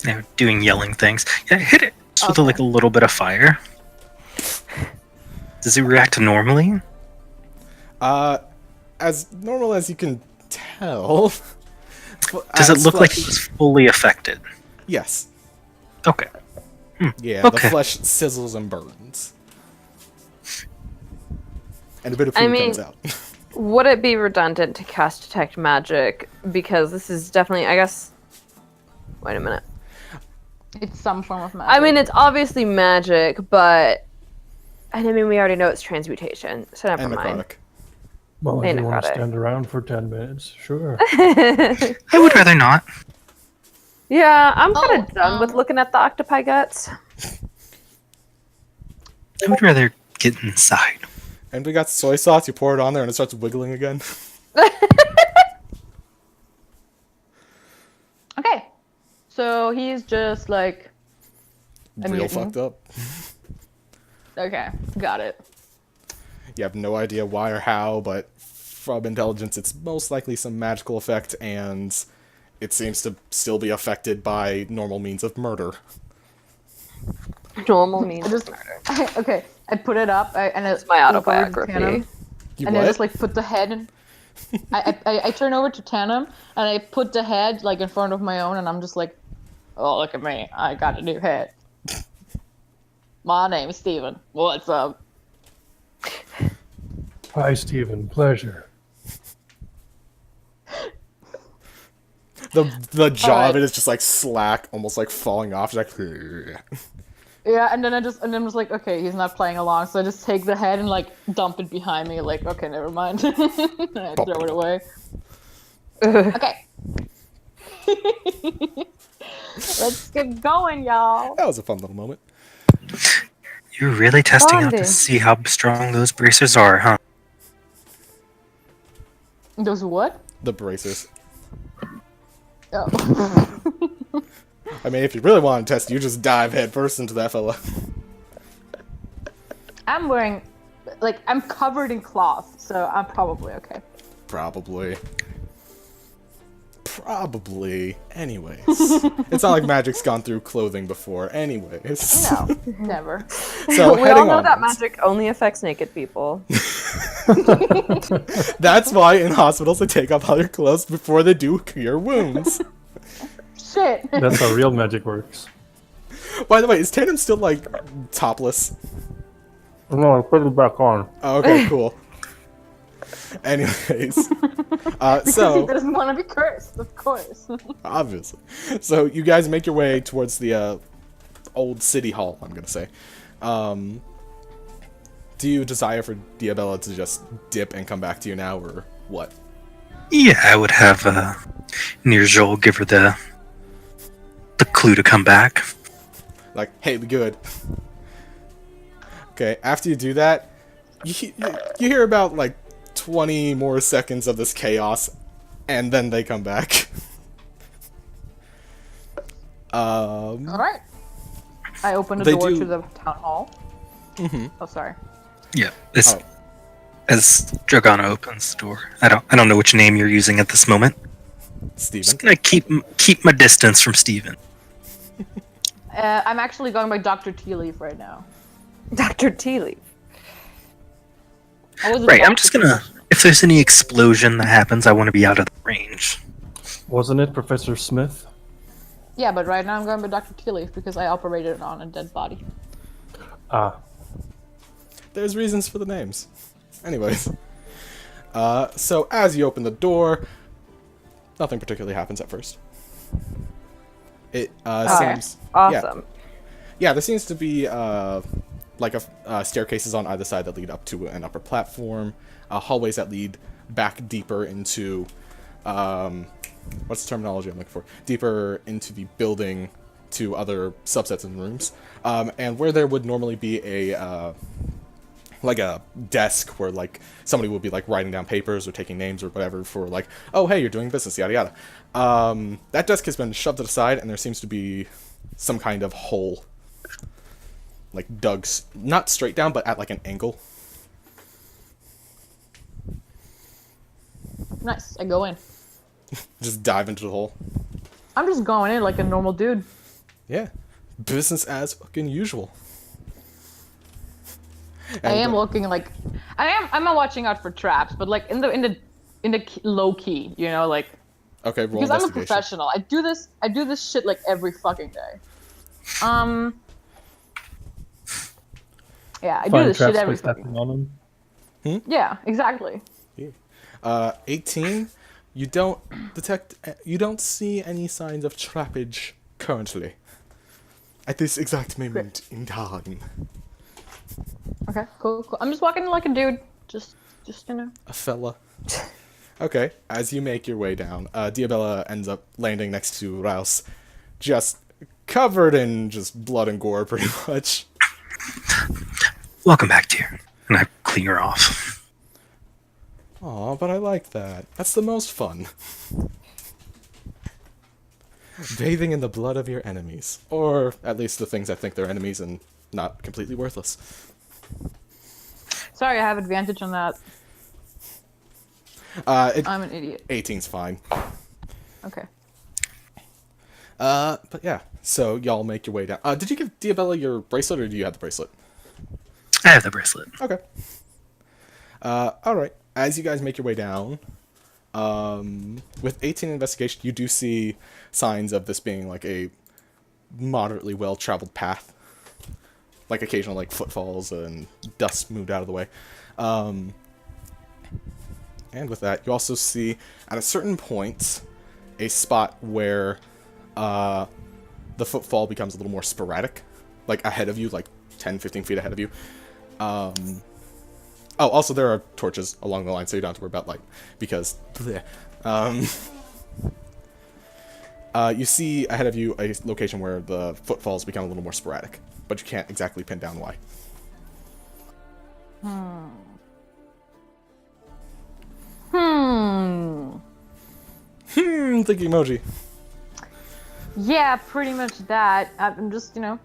They're doing yelling things. Yeah, hit it just with like a little bit of fire. Does it react normally? As normal as you can tell. Does it As look like flesh- it was fully affected? Yes. Okay. Yeah, Okay. the flesh sizzles and burns. And a bit of I food mean- comes out. Would it be redundant to cast Detect Magic? Because this is definitely, I guess... Wait a minute. It's some form of magic. I mean, it's obviously magic, but... I mean, we already know it's transmutation, so never And mind. necrotic. Well, Hey, if you want to necrotic. stand around for 10 minutes, sure. I would rather not. Yeah, I'm kind of Oh, done with looking at the octopi guts. I would rather get inside. And we got soy sauce, you pour it on there and it starts wiggling again. Okay. So he's just like. A Real mutant. fucked up. Okay, got it. You have no idea why or how, but from intelligence, it's most likely some magical effect, and it seems to still be affected by normal means of murder. Normal means I just murder. okay. I put it up and it's My autobiography. You And I what? just like put the head in. I turn over to Tandem and I put the head like in front of my own and I'm just like, oh look at me, I got a new head. My name's Steven. What's up? Hi, Stephen. Pleasure. The jaw Alright. of it is just like slack, almost like falling off. It's like, Yeah, and then I'm just like, okay, he's not playing along, so I just take the head and like dump it behind me, like, okay, never mind. And I throw it away. Okay. Let's get going, y'all. that was a fun little moment. You're really testing out Bonding. to see how strong those bracers are, huh? Those what? The bracers. Oh. I mean, if you really want to test, you just dive head first into that fella. I'm wearing, like, I'm covered in cloth, so I'm probably okay. Probably. Anyways. It's not like magic's gone through clothing before. Anyways. No, never. So We all heading know that onwards. magic only affects naked people. That's why in hospitals they take off all your clothes before they do cure wounds. Shit. That's how real magic works. By the way, is Tatum still like topless? No, I put it back on. Oh, okay, cool. Anyways, He so doesn't want to be cursed, of course. obviously, so you guys make your way towards the old city hall. I'm gonna say. Do you desire for Diabella to just dip and come back to you now, or what? Yeah, I would have Nirjol give her the clue to come back. Like, hey, be good. Okay, after you do that, you hear about like 20 more seconds of this chaos, and then they come back. All right. I open the They door do- to the town hall. Oh, sorry. Yeah. As, Oh. as Dragana opens the door, I don't know which name you're using at this moment. Steven. Just gonna keep my distance from Steven. I'm actually going by Dr. Tea Leaf right now. Dr. Tea Leaf. I was a Right. I'm doctor. just gonna. If there's any explosion that happens, I want to be out of the range. Wasn't it Professor Smith? Yeah, but right now I'm going by Dr. Tea Leaf because I operated on a dead body. Ah, There's reasons for the names. Anyways. So as you open the door, nothing particularly happens at first. It seems... Awesome. Yeah, there seems to be staircases on either side that lead up to an upper platform, hallways that lead back deeper into... what's the terminology I'm looking for? Deeper into the building to other subsets and rooms. And where there would normally be a desk where like somebody would be like writing down papers or taking names or whatever for like, oh hey, you're doing business, yada yada. That desk has been shoved to the side and there seems to be some kind of hole, like dug, not straight down, but at like an angle. Nice. I go in. Just dive into the hole. I'm just going in like a normal dude. Yeah, business as fucking usual. I am looking like I'm not watching out for traps, but like in the low key, you know, like Okay, roll because I'm a investigation. professional. I do this shit like every fucking day. Yeah, I do find this shit traps by every fucking stepping on them. Yeah, exactly. 18. You don't see any signs of trappage currently. At this exact moment in time. Okay, cool. I'm just walking like a dude. Just you know. A fella. Okay, as you make your way down, Diabella ends up landing next to Rouse, just covered in just blood and gore, pretty much. Welcome back, dear. And I clean her off. Aw, but I like that. That's the most fun. Bathing in the blood of your enemies. Or at least the things I think they're enemies and not completely worthless. Sorry, I have advantage on that. I'm an idiot. 18's fine. Okay. But yeah. So y'all make your way down. Did you give Diabella your bracelet or do you have the bracelet? I have the bracelet. Okay. Alright. As you guys make your way down, with 18 investigation, you do see signs of this being like a moderately well-traveled path. Like occasional like footfalls and dust moved out of the way. And with that, you also see at a certain point a spot where the footfall becomes a little more sporadic. Like ahead of you, like 10, 15 feet ahead of you. Oh, also there are torches along the line, so you don't have to worry about light, because bleh. You see ahead of you a location where the footfalls become a little more sporadic, but you can't exactly pin down why. Hmm. Thinking emoji. Yeah, pretty much that. I'm just, you know,